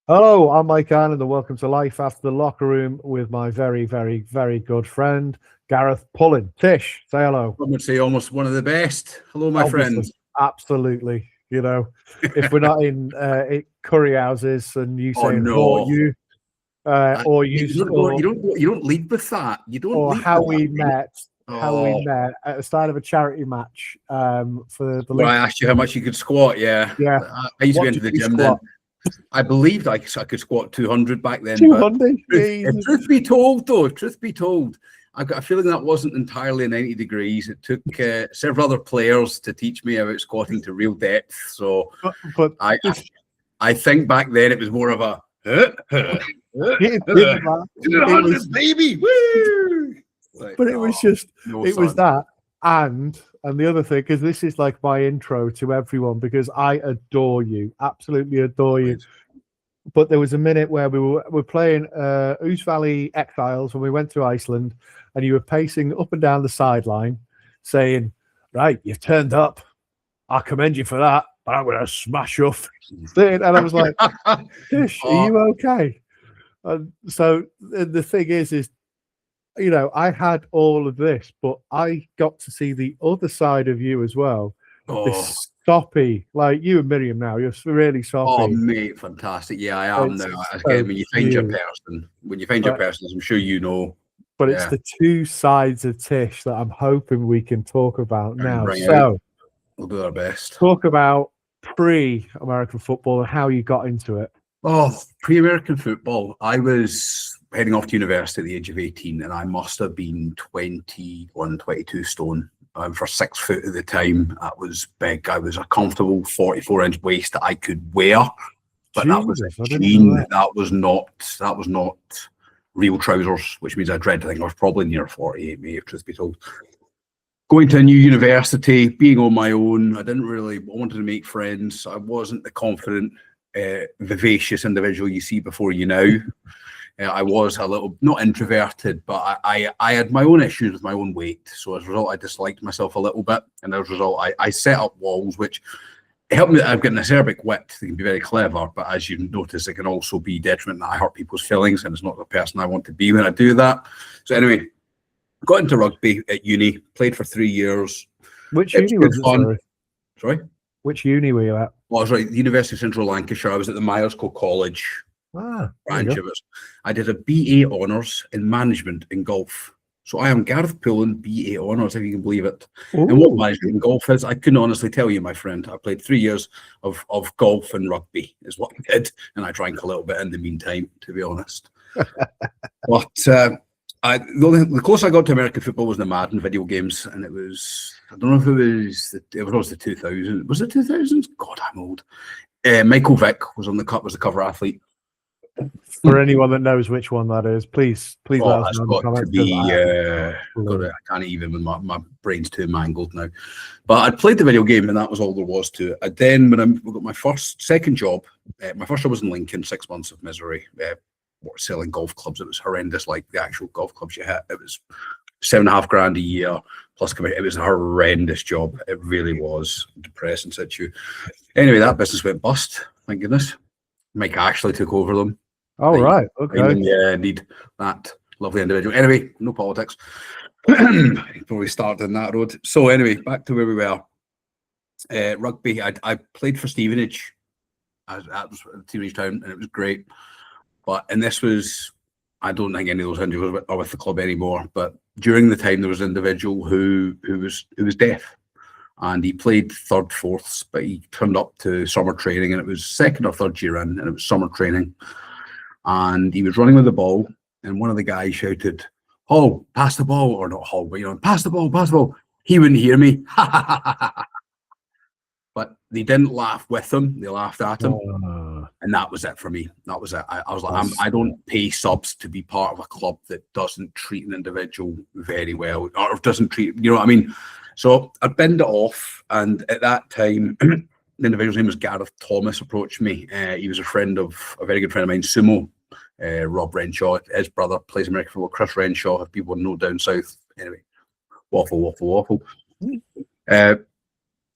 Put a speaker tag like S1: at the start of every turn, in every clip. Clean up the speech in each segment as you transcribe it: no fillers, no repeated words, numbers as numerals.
S1: Hello, I'm Mike Arnold, and welcome to Life After the Locker Room with my very, very, very good friend, Gareth Pullen. Tish, say hello.
S2: I would say almost one of the best. Hello, my
S1: Obviously,
S2: friend.
S1: absolutely. If we're not in curry houses and you
S2: Oh
S1: saying "or
S2: no,
S1: you," or you,
S2: you don't lead with that. You don't
S1: or
S2: lead
S1: how
S2: with
S1: we
S2: that, mate.
S1: met,
S2: Oh,
S1: at the start of a charity match for the
S2: where
S1: league.
S2: I asked you how much you could squat. Yeah,
S1: Yeah.
S2: I used to be
S1: What
S2: into
S1: did
S2: the
S1: you
S2: gym then.
S1: squat?
S2: I believed I could squat 200 back then, but
S1: 200.
S2: truth be told, though, truth be told, I've got a feeling that wasn't entirely 90 degrees. It took several other players to teach me about squatting to real depth. So
S1: But
S2: I,
S1: this,
S2: I think back then it was more of a
S1: it didn't matter. It was,
S2: 200, baby. Woo! Like,
S1: but it was just,
S2: no,
S1: it was
S2: son.
S1: that. And the other thing, because this is like my intro to everyone, because I adore you, absolutely adore you. But there was a minute where we were playing Ouse Valley Exiles when we went to Iceland, and you were pacing up and down the sideline, saying, "Right, you've turned up. I commend you for that, but I'm going to smash your face in." And I was like, "Tish, are you okay?" And so the thing is, I had all of this, but I got to see the other side of you as well.
S2: Oh,
S1: This soppy, like you and Miriam now, you're really
S2: oh,
S1: soppy.
S2: mate, fantastic. Yeah, I am
S1: It's
S2: now.
S1: so
S2: Again,
S1: cute.
S2: when you find your
S1: But
S2: person, as I'm sure you know,
S1: but it's
S2: yeah,
S1: the two sides of Tish that I'm hoping we can talk about
S2: and
S1: now.
S2: bring out.
S1: So
S2: We'll do our best.
S1: talk about pre-American football and how you got into it.
S2: Oh, pre-American football. I was heading off to university at the age of 18, and I must have been 21, 22 stone. For 6 foot at the time, that was big. I was a comfortable 44-inch waist that I could wear, but that was
S1: Jesus,
S2: a
S1: I didn't know
S2: jean.
S1: that.
S2: That was not real trousers, which means I dread to think I was probably near 48, maybe, truth be told. Going to a new university, being on my own, I wanted to make friends. I wasn't the confident, vivacious individual you see before you now. I was a little, not introverted, but I had my own issues with my own weight. So as a result, I disliked myself a little bit. And as a result, I set up walls, which helped me that I've got an acerbic wit. They can be very clever, but as you notice, it can also be detriment that I hurt people's feelings, and it's not the person I want to be when I do that. So anyway, got into rugby at uni, played for 3 years.
S1: Which
S2: It was
S1: uni
S2: good
S1: was it?
S2: fun.
S1: Sorry,
S2: Sorry?
S1: which uni were you at?
S2: Well, I was right at the University of Central Lancashire. I was at the Myerscough College
S1: There you
S2: branch
S1: go.
S2: of it. I did a BA honours in management in golf. So I am Gareth Pullen, BA honours, if you can believe it. And what
S1: Ooh.
S2: management in golf is, I couldn't honestly tell you, my friend. I played 3 years of golf and rugby is what I did. And I drank a little bit in the meantime, to be honest. But the closest I got to American football was the Madden video games. And it was, I don't know if it was the 2000s. Was it 2000s? God, I'm old. Michael Vick was the cover athlete.
S1: For anyone that knows which one that is, please let us
S2: That's
S1: know in the
S2: got to
S1: comments.
S2: be. I can't even. My brain's too mangled now. But I'd played the video game, and that was all there was to it. And then when I got my second job, my first job was in Lincoln. 6 months of misery, selling golf clubs. It was horrendous. Like the actual golf clubs you hit, it was $7,500 a year plus commission. It was a horrendous job. It really was depressing situ. Anyway, that business went bust. Thank goodness. Mike Ashley took over them.
S1: Oh, right. Okay.
S2: Yeah, indeed. That lovely individual. Anyway, no politics. Before we started on that road. So anyway, back to where we were. Rugby. I played for Stevenage. That was Stevenage Town, and it was great. And this was, I don't think any of those individuals are with the club anymore. But during the time, there was an individual who was deaf. And he played third, fourths, but he turned up to summer training, and it was second or third year in, and it was summer training. And he was running with the ball, and one of the guys shouted, "Hall, pass the ball," or not Hall, but pass the ball, pass the ball. He wouldn't hear me. But they didn't laugh with him, they laughed at him. And that was it for me. That was it. I was like, I don't pay subs to be part of a club that doesn't treat an individual very well, or doesn't treat, you know what I mean? So I binned it off, and at that time, the individual's name was Gareth Thomas, approached me. He was a very good friend of mine, Sumo, Rob Renshaw. His brother plays American football, Chris Renshaw, if people know down south. Anyway, waffle.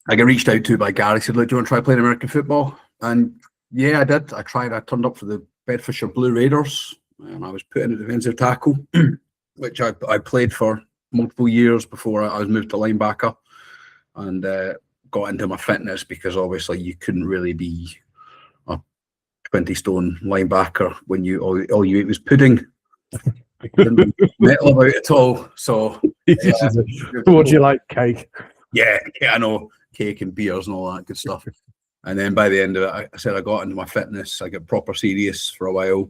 S2: I got reached out to by Gary. He said, "Look, do you want to try playing American football?" And Yeah, I did. I tried. I turned up for the Bedfordshire Blue Raiders, and I was put in a defensive tackle, which I played for multiple years before I was moved to linebacker, and got into my fitness because obviously you couldn't really be a 20-stone linebacker when all you ate was pudding. I didn't metal about it at all. So yeah,
S1: what do you like, cake?
S2: yeah, I know, cake and beers and all that good stuff. And then by the end of it, I said I got into my fitness. I got proper serious for a while,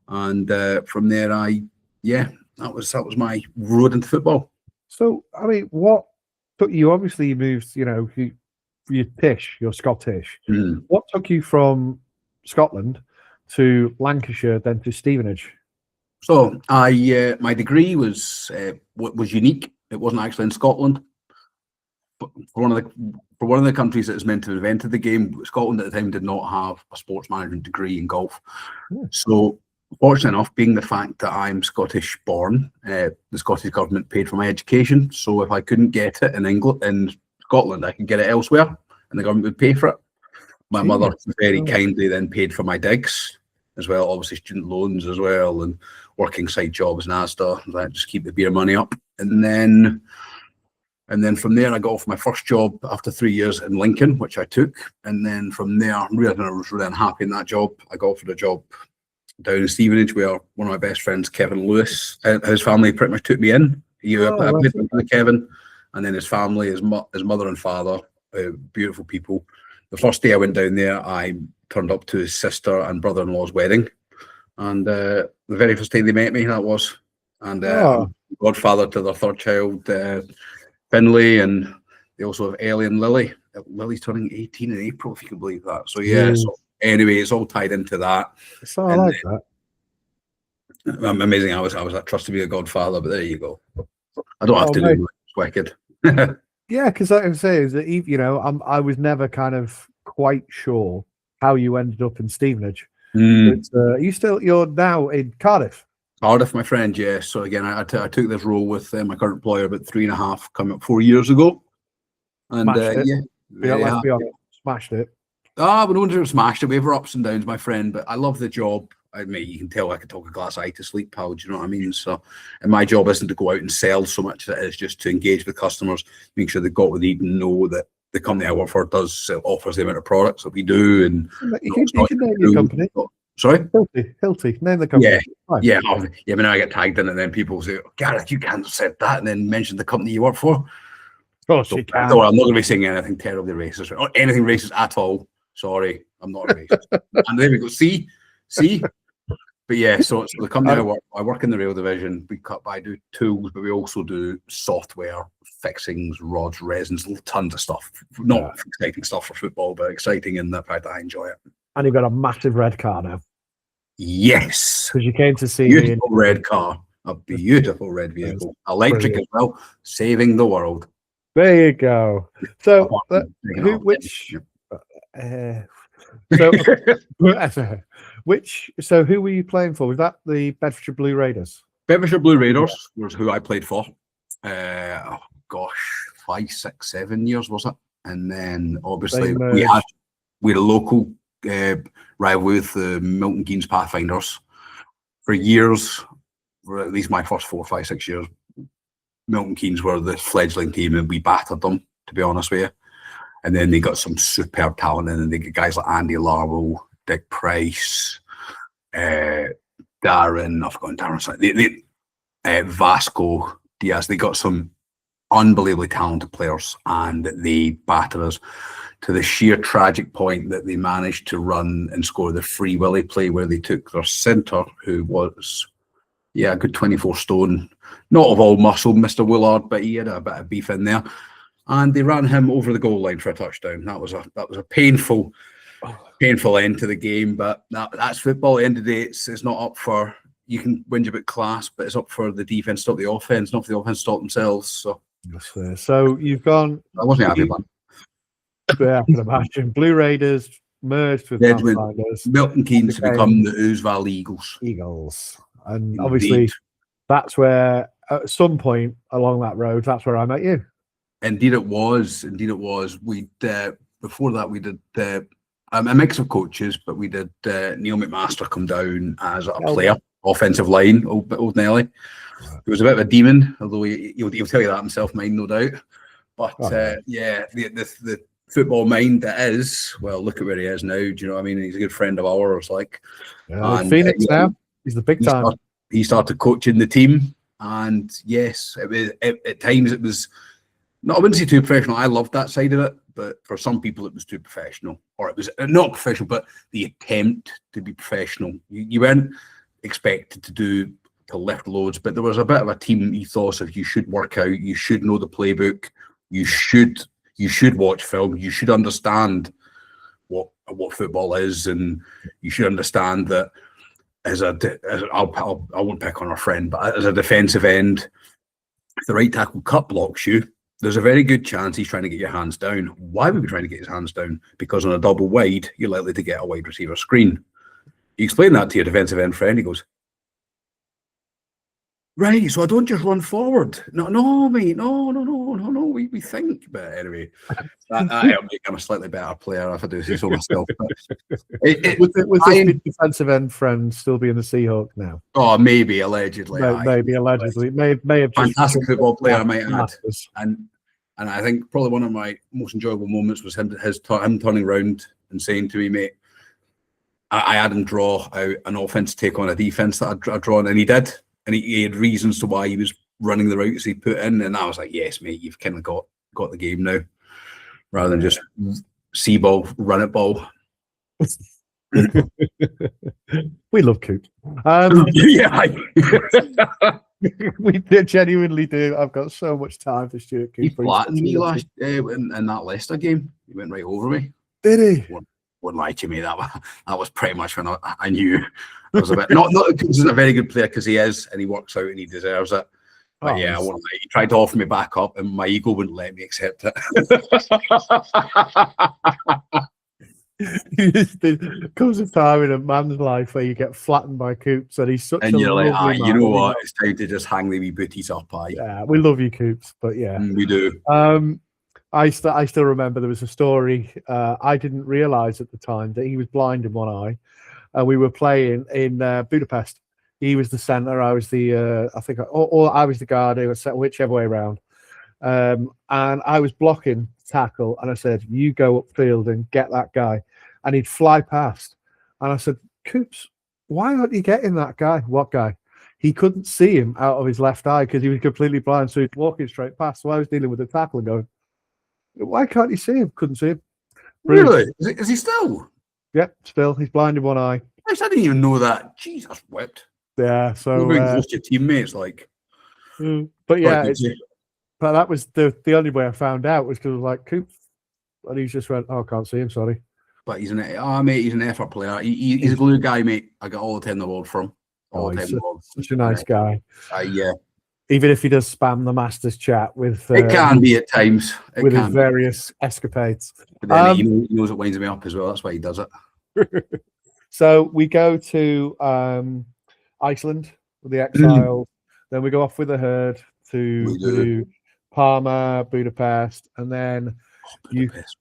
S2: and from there, that was my road into football.
S1: So, I mean, what took you? Obviously, you moved. You're Scottish.
S2: Mm.
S1: What took you from Scotland to Lancashire, then to Stevenage?
S2: So my degree was unique. It wasn't actually in Scotland. But for one of the countries that is meant to have invented the game, Scotland at the time did not have a sports management degree in golf.
S1: Yeah.
S2: So, fortunate enough, being the fact that I'm Scottish born, the Scottish government paid for my education. So if I couldn't get it in Scotland, I could get it elsewhere, and the government would pay for it. My mother very kindly then paid for my digs as well, obviously student loans as well, and working side jobs in Asda, that just keep the beer money up. And then from there, I got off my first job after 3 years in Lincoln, which I took. And then from there, I was really unhappy in that job. I got offered a job down in Stevenage where one of my best friends, Kevin Lewis, his family pretty much took me in. I played with Kevin, and then his family, his mother and father, beautiful people. The first day I went down there, I turned up to his sister and brother-in-law's wedding. And the very first day they met me, that was. And I'm godfather to their third child, Finlay, and they also have Ellie and Lily. Lily's turning 18 in April, if you can believe that. So yeah, so anyway, it's all tied into that.
S1: So I like that.
S2: Amazing. I was trusted to be a godfather, but there you go. I don't have to do it. It's wicked.
S1: Yeah, because like I say, is that I was never kind of quite sure how you ended up in Stevenage. But, you're now in Cardiff.
S2: Cardiff, my friend, yes. So again, I took this role with my current employer about 3.5, coming up 4 years ago. And
S1: Smashed it.
S2: We don't smashed it. We have our ups and downs, my friend, but I love the job. I mean, you can tell I could talk a glass eye to sleep, pal. Do you know what I mean? So, and my job isn't to go out and sell so much as it is just to engage with customers, make sure they've got what they need and know that the company I work for offers the amount of products that we do. And
S1: you can name your company.
S2: Sorry?
S1: Hilty. Name the company.
S2: Yeah. But now I get tagged in, and then people say, Gareth, you can't have said that, and then mention the company you work for.
S1: Of course you can.
S2: No, I'm not going to be saying anything terribly racist or anything racist at all. Sorry, I'm not a racist. And there we go. See. But yeah, so the company I work in the rail division. I do tools, but we also do software, fixings, rods, resins, tons of stuff. Not exciting stuff for football, but exciting in the fact that I enjoy it.
S1: And you've got a massive red car now.
S2: Yes.
S1: Because you came to see
S2: beautiful red car. A beautiful red vehicle. Electric as well. Saving the world.
S1: There you go. So who were you playing for? Was that the Bedfordshire Blue Raiders?
S2: Bedfordshire Blue Raiders was who I played for. 5, 6, 7 years was it? And then obviously we had a local rivalry with the Milton Keynes Pathfinders for years. For at least my first 4, 5, 6 years, Milton Keynes were the fledgling team, and we battered them, to be honest with you. And then they got some superb talent in, and they get guys like Andy Larwell, Dick Price, Darren. I've forgotten Darren's name. Vasco Diaz. They got some unbelievably talented players, and they battered us to the sheer tragic point that they managed to run and score the Free Willy play, where they took their centre, who was a good 24 stone, not of all muscle, Mr. Woolard, but he had a bit of beef in there. And they ran him over the goal line for a touchdown. That was a painful end to the game. But that's football. At the end of the day, it's not up for, you can whinge about class, but it's up for the defense to stop the offense, not for the offense to stop themselves.
S1: So you've gone.
S2: I wasn't happy about it.
S1: Yeah, I can imagine. Blue Raiders merged with
S2: Milton Keynes to become the Ousval Eagles.
S1: And obviously, that's where at some point along that road, that's where I met you.
S2: Indeed, it was. We before that we did A mix of coaches, but we did Neil McMaster come down as a player, offensive line, old Nelly. He was a bit of a demon, although he'll tell you that himself, mind, no doubt. But the football mind that is, well, look at where he is now. Do you know what I mean? He's a good friend of ours.
S1: And Phoenix now. He's the big time.
S2: He started coaching the team, and yes, it was at times it was. No, I wouldn't say too professional. I loved that side of it, but for some people it was too professional, or it was not professional, but the attempt to be professional. You weren't expected to lift loads, but there was a bit of a team ethos of you should work out, you should know the playbook, you should watch film, you should understand what football is, and you should understand that I won't pick on our friend, but as a defensive end, if the right tackle cut blocks you, there's a very good chance he's trying to get your hands down. Why would he be trying to get his hands down? Because on a double wide, you're likely to get a wide receiver screen. You explain that to your defensive end friend, he goes, right, so I don't just run forward. No, mate, no. We think, but anyway, that helped me become a slightly better player if I do say so myself.
S1: Was this defensive end friend still being the Seahawk now?
S2: Oh, maybe allegedly.
S1: Maybe allegedly. May have just
S2: fantastic football player, I might add. And I think probably one of my most enjoyable moments was him turning around and saying to me, mate, I had him draw out an offense to take on a defense that I'd drawn, and he did. And he had reasons to why he was running the routes he put in, and I was like, yes, mate, you've kind of got the game now, rather than just see ball, run it ball.
S1: We love Coop.
S2: Yeah,
S1: we genuinely do. I've got so much time for Stuart Coop.
S2: He flattened me last in that Leicester game. He went right over me.
S1: Did he?
S2: Wouldn't lie to me. That was pretty much when I knew I was a bit not because he's a very good player, because he is, and he works out and he deserves it. But I wouldn't lie. He tried to offer me back up, and my ego wouldn't let me accept it.
S1: There comes a time in a man's life where you get flattened by Coops, and he's such
S2: and
S1: a
S2: you're like,
S1: man,
S2: you know what? It's time to just hang the wee booties up.
S1: Yeah, we love you, Coops, but yeah,
S2: we do.
S1: I still remember there was a story. I didn't realise at the time that he was blind in one eye. We were playing in Budapest. He was the centre. I was the I was the guard. Whichever way around. And I was blocking tackle, and I said, "You go upfield and get that guy," and he'd fly past. And I said, "Coops, why aren't you getting that guy?" "What guy?" He couldn't see him out of his left eye because he was completely blind, so he'd walking straight past. So I was dealing with the tackle and going, "Why can't you see him?" Couldn't see him.
S2: Really? Is he still?
S1: Yep, still. He's blind in one eye.
S2: I didn't even know that. Jeez, that's whipped.
S1: Yeah, so
S2: being close to your teammates, like.
S1: But yeah, but that was the only way I found out was because I was like, Coop, and he just went, "Oh, I can't see him, sorry."
S2: But he's an effort player. He's a glue guy, mate. I got all the time in the world from him.
S1: Such a nice guy.
S2: Yeah.
S1: Even if he does spam the Masters chat with,
S2: it can be at times
S1: with his various escapades.
S2: But then he knows it winds me up as well. That's why he does it.
S1: So we go to Iceland with the Exile. Then we go off with the herd to Parma, Budapest, and then
S2: Budapest.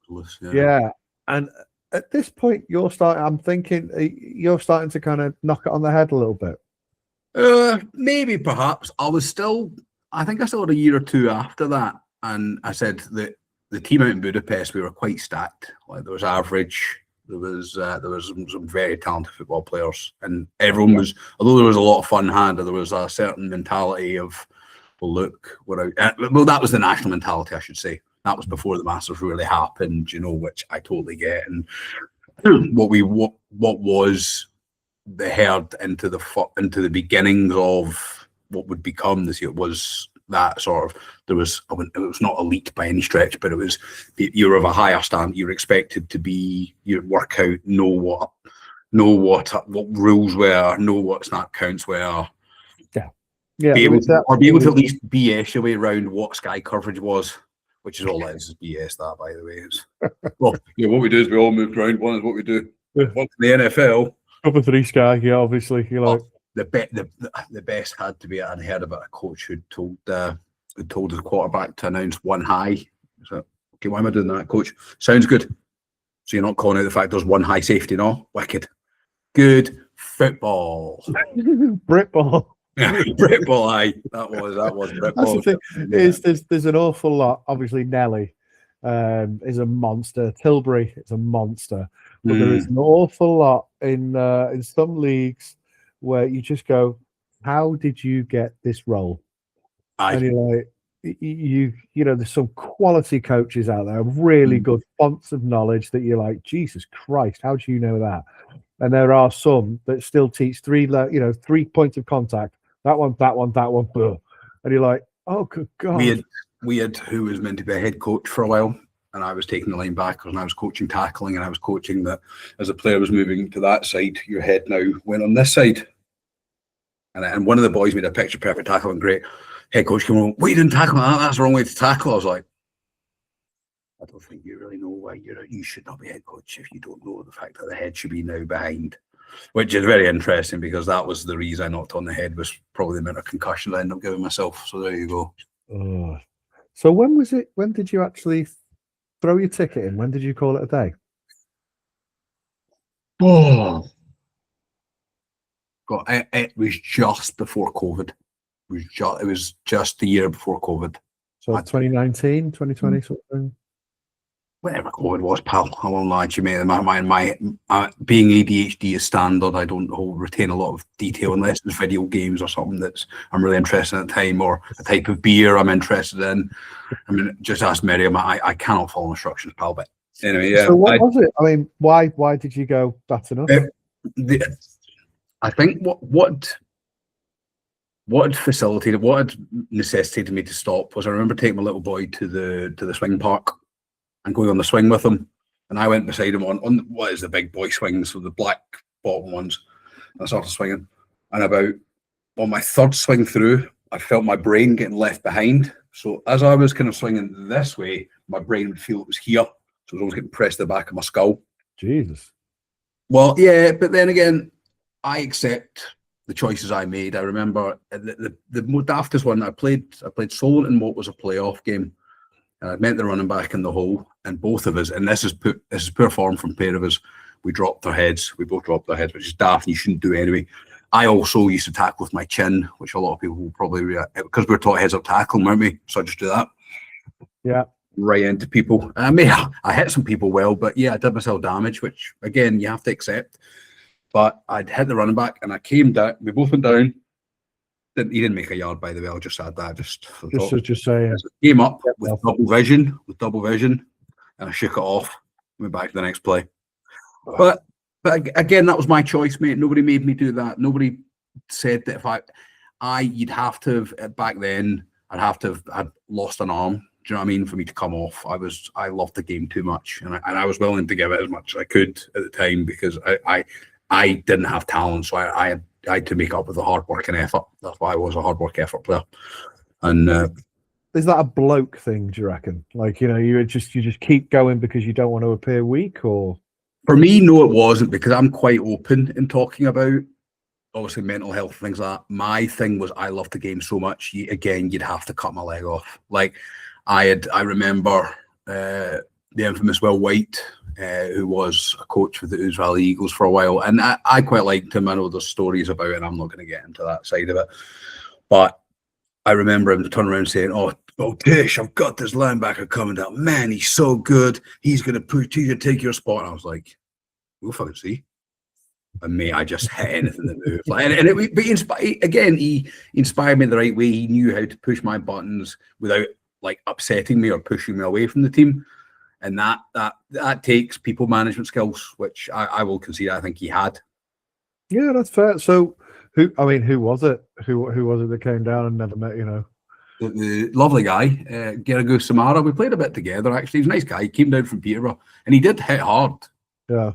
S1: And at this point, I'm thinking you're starting to kind of knock it on the head a little bit.
S2: Maybe, perhaps. I think I still had a year or two after that, and I said that the team out in Budapest, we were quite stacked. Like, there was average. There was some very talented football players, and everyone was. Although there was a lot of fun had, there was a certain mentality of, well, look, that was the national mentality, I should say. That was before the Masters really happened, which I totally get. And what was the herd into the beginnings of what would become this year was that sort of, it was not elite by any stretch, but it was, you're of a higher standard. You're expected to be, you work out, know what rules were, know what snap counts were.
S1: Yeah.
S2: Be able to at least BS your way around what sky coverage was, which is all that is BS. That, by the way, well, what we do is we all move around. One is what we do. One in the NFL.
S1: Cover 3 sky, obviously.
S2: The best had to be, I'd heard about a coach who told his quarterback to announce one high. So, okay, why am I doing that, coach? Sounds good. So you're not calling out the fact there's one high safety, no? Wicked. Good football.
S1: Britball.
S2: Britball, aye. That was Britball.
S1: That's the thing. Is there's an awful lot. Obviously, Nelly is a monster. Tilbury is a monster. But there is an awful lot in some leagues where you just go, how did you get this role?
S2: Aye.
S1: And you're like, you know, there's some quality coaches out there, really good fonts of knowledge that you're like, Jesus Christ, how do you know that? And there are some that still teach 3 points of contact. That one, and you're like, oh, good God.
S2: We had who was meant to be a head coach for a while, and I was taking the linebackers, and I was coaching tackling, and I was coaching that as a player was moving to that side, your head now went on this side. And one of the boys made a picture perfect tackle, and great head coach came on, we didn't tackle that, that's the wrong way to tackle. I was like, I don't think you really know why you should not be head coach if you don't know the fact that the head should be now behind, which is very interesting because that was the reason I knocked on the head, was probably the amount of concussion I ended up giving myself. So there you go.
S1: Oh. So when was it? When did you actually throw your ticket in? When did you call it a day?
S2: Oh, God, it was just before COVID. It was just the year before COVID.
S1: So 2019, 2020 something.
S2: Whatever COVID was, pal. I won't lie to you, mate. My being ADHD is standard. I don't retain a lot of detail unless it's video games or something that's I'm really interested in at the time, or a type of beer I'm interested in. I mean, just ask Miriam. I cannot follow instructions, pal. But anyway, yeah.
S1: So what was it? I mean, why did you go, that's enough?
S2: I think what facilitated, what had necessitated me to stop was I remember taking my little boy to the swing park and going on the swing with him, and I went beside him on what is the big boy swings, so the black bottom ones. And I started swinging, and about on my third swing through, I felt my brain getting left behind. So as I was kind of swinging this way, my brain would feel it was here, so it was always getting pressed to the back of my skull.
S1: Jesus.
S2: Well, yeah, but then again, I accept the choices I made. I remember the daftest one I played solo in what was a playoff game. I met the running back in the hole, and both of us, and this is poor form from pair of us, we dropped our heads. We both dropped our heads, which is daft, and you shouldn't do anyway. I also used to tackle with my chin, which a lot of people will probably because we were taught heads up tackling, weren't we? So I just do that.
S1: Yeah. Right
S2: into people. I mean, I hit some people well, but yeah, I did myself damage, which again you have to accept. But I'd hit the running back, and I came down. We both went down. He didn't make a yard, by the way. I'll just add that. Just
S1: saying.
S2: Came up with double vision, and I shook it off. Went back to the next play. But again, that was my choice, mate. Nobody made me do that. Nobody said that if you'd have to have, back then, I'd lost an arm. Do you know what I mean? For me to come off, I loved the game too much, and I was willing to give it as much as I could at the time because I didn't have talent, so I had to make up with a hard work and effort. That's why I was a hard work effort player. And
S1: is that a bloke thing? Do you reckon? Like, you know, you just keep going because you don't want to appear weak, or?
S2: For me, no, it wasn't, because I'm quite open in talking about obviously mental health, things like that. My thing was I loved the game so much. You'd have to cut my leg off. Like I remember the infamous Will White, who was a coach with the Ouse Valley Eagles for a while, and I quite liked him. I know there's stories about it, and I'm not going to get into that side of it. But I remember him to turn around saying, "Oh, Tish, I've got this linebacker coming down. Man, he's so good. He's going to take your spot." And I was like, "We'll fucking see." And mate, I just hit anything that moved. He inspired me the right way. He knew how to push my buttons without like upsetting me or pushing me away from the team. And that takes people management skills, which I will concede I think he had.
S1: Yeah, that's fair. So who was it? Who was it that came down and never met, you know?
S2: The lovely guy, Gareth Samara. We played a bit together, actually. He's a nice guy. He came down from Peterborough, and he did hit hard.
S1: Yeah.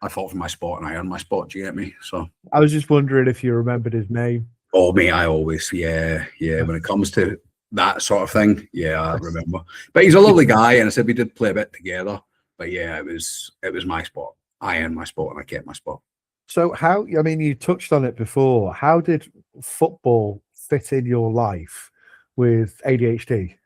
S2: I fought for my spot, and I earned my spot. Do you get me? So
S1: I was just wondering if you remembered his name.
S2: Oh, mate, I always, yeah. When it comes to that sort of thing, yeah, I remember. But he's a lovely guy, and I said we did play a bit together. But yeah, it was my spot. I earned my spot, and I kept my spot.
S1: So you touched on it before. How did football fit in your life with ADHD?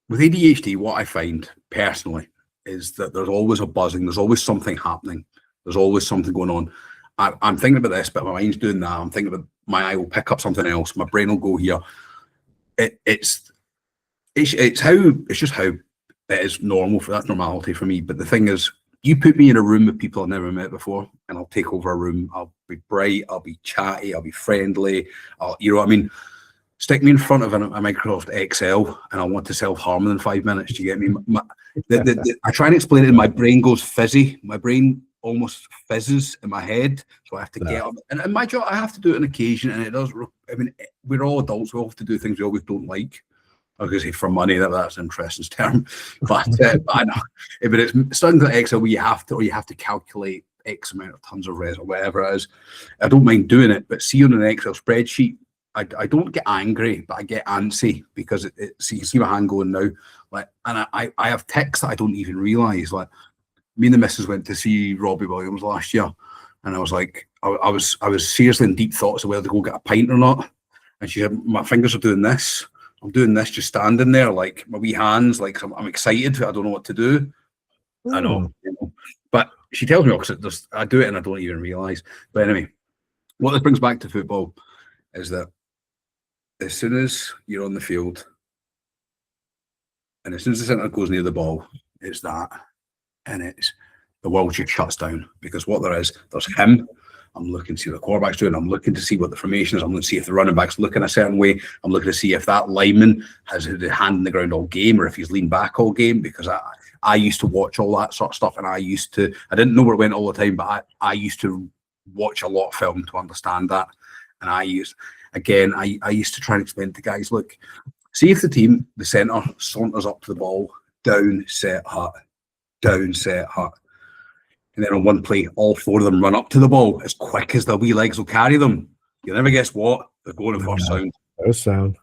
S2: with ADHD, what I find personally is that there's always a buzzing, there's always something happening, there's always something going on. I'm thinking about this, but my mind's doing that. I'm thinking about my eye will pick up something else. My brain will go here. It's just how it is normal for that's normality for me. But the thing is, you put me in a room with people I've never met before, and I'll take over a room. I'll be bright, I'll be chatty, I'll be friendly. You know what I mean? Stick me in front of a Microsoft Excel, and I want to self-harm in 5 minutes. Do you get me? I try and explain it, and my brain goes fizzy. My brain almost fizzes in my head, so I have to get up. And my job, I have to do it on occasion, and it does. I mean, we're all adults. We all have to do things we always don't like. I was going to say for money. That's an interesting term, but I know. But it's something like Excel where you have to calculate X amount of tons of res or whatever it is. I don't mind doing it, but see on an Excel spreadsheet, I don't get angry, but I get antsy because so you can see my hand going now. Like, and I have tics that I don't even realise. Like, me and the missus went to see Robbie Williams last year, and I was like, I was seriously in deep thoughts of whether to go get a pint or not. And she said, my fingers are doing this. I'm doing this, just standing there, like my wee hands, like I'm excited. I don't know what to do. I know, but she tells me because I do it and I don't even realise. But anyway, what this brings back to football is that as soon as you're on the field and as soon as the centre goes near the ball, it's that, and it's the world just shuts down because what there's him. I'm looking to see what the quarterback's doing. I'm looking to see what the formation is. I'm looking to see if the running back's looking a certain way. I'm looking to see if that lineman has had a hand in the ground all game or if he's leaned back all game, because I used to watch all that sort of stuff, and I didn't know where it went all the time, but I used to watch a lot of film to understand that. And I used to try and explain to guys, look, see if the centre saunters up to the ball, down, set, hut, down, set, hut. And then on one play, all four of them run up to the ball as quick as their wee legs will carry them. You'll never guess what? They're going in first sound.
S1: First sound.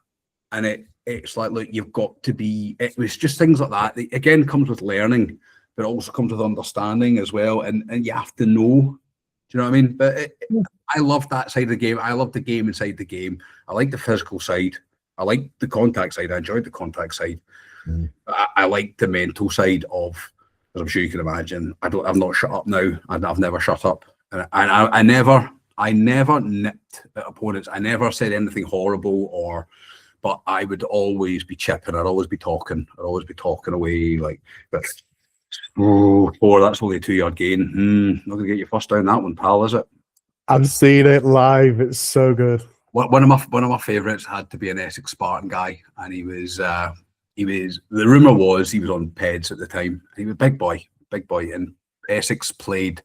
S2: And it's like, look, you've got to be... It was just things like that. It, again, comes with learning, but it also comes with understanding as well. And you have to know. Do you know what I mean? But I love that side of the game. I love the game inside the game. I like the physical side. I like the contact side. I enjoyed the contact side. I like the mental side of... As I'm sure you can imagine, I've not shut up now. I've never shut up, and I never nipped at opponents. I never said anything horrible, but I would always be chipping. I'd always be talking. I'd always be talking away like, that's only a 2-yard gain. Not gonna get you first down that one, pal, is it?
S1: I've seen it live. It's so good.
S2: One of my favourites had to be an Essex Spartan guy, and he was. The rumour was he was on PEDs at the time. He was a big boy, and Essex played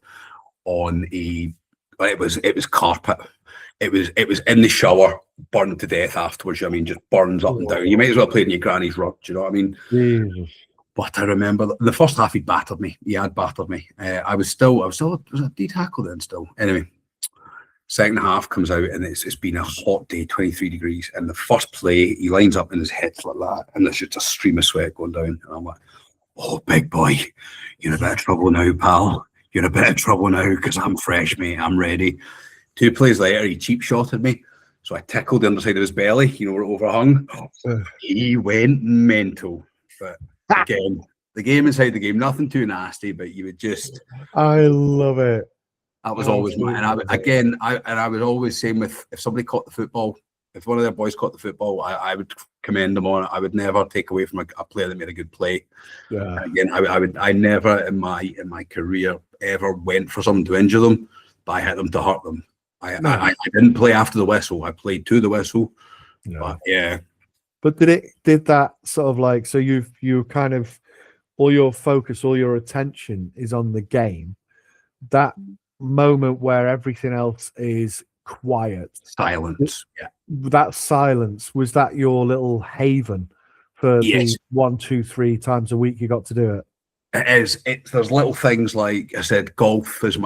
S2: on it was carpet. It was in the shower, burned to death afterwards. I mean, just burns up and down. You might as well play in your granny's rug. Do you know what I mean? Jesus. But I remember the first half he battered me. He had battered me. I was a D tackle then still. Anyway. Second half comes out and it's been a hot day, 23 degrees. And the first play, he lines up and his head's like that. And there's just a stream of sweat going down. And I'm like, oh, big boy, you're in a bit of trouble now, pal. You're in a bit of trouble now because I'm fresh, mate. I'm ready. 2 plays later, he cheap shotted me. So I tickled the underside of his belly, where it overhung. He went mental. But again, the game inside the game, nothing too nasty, but you would just...
S1: I love it.
S2: That was always mine. And I was always saying if somebody caught the football, if one of their boys caught the football, I would commend them on it. I would never take away from a player that made a good play. Yeah. And again, I never in my career ever went for someone to injure them, but I hit them to hurt them. I didn't play after the whistle. I played to the whistle. No. But yeah.
S1: But did that sort of like, so you kind of, all your focus, all your attention is on the game. That moment where everything else is quiet,
S2: silence. Yeah,
S1: that silence, was that your little haven for the 1, 2, 3 times a week you got to do it?
S2: It is. There's little things like I said. Golf is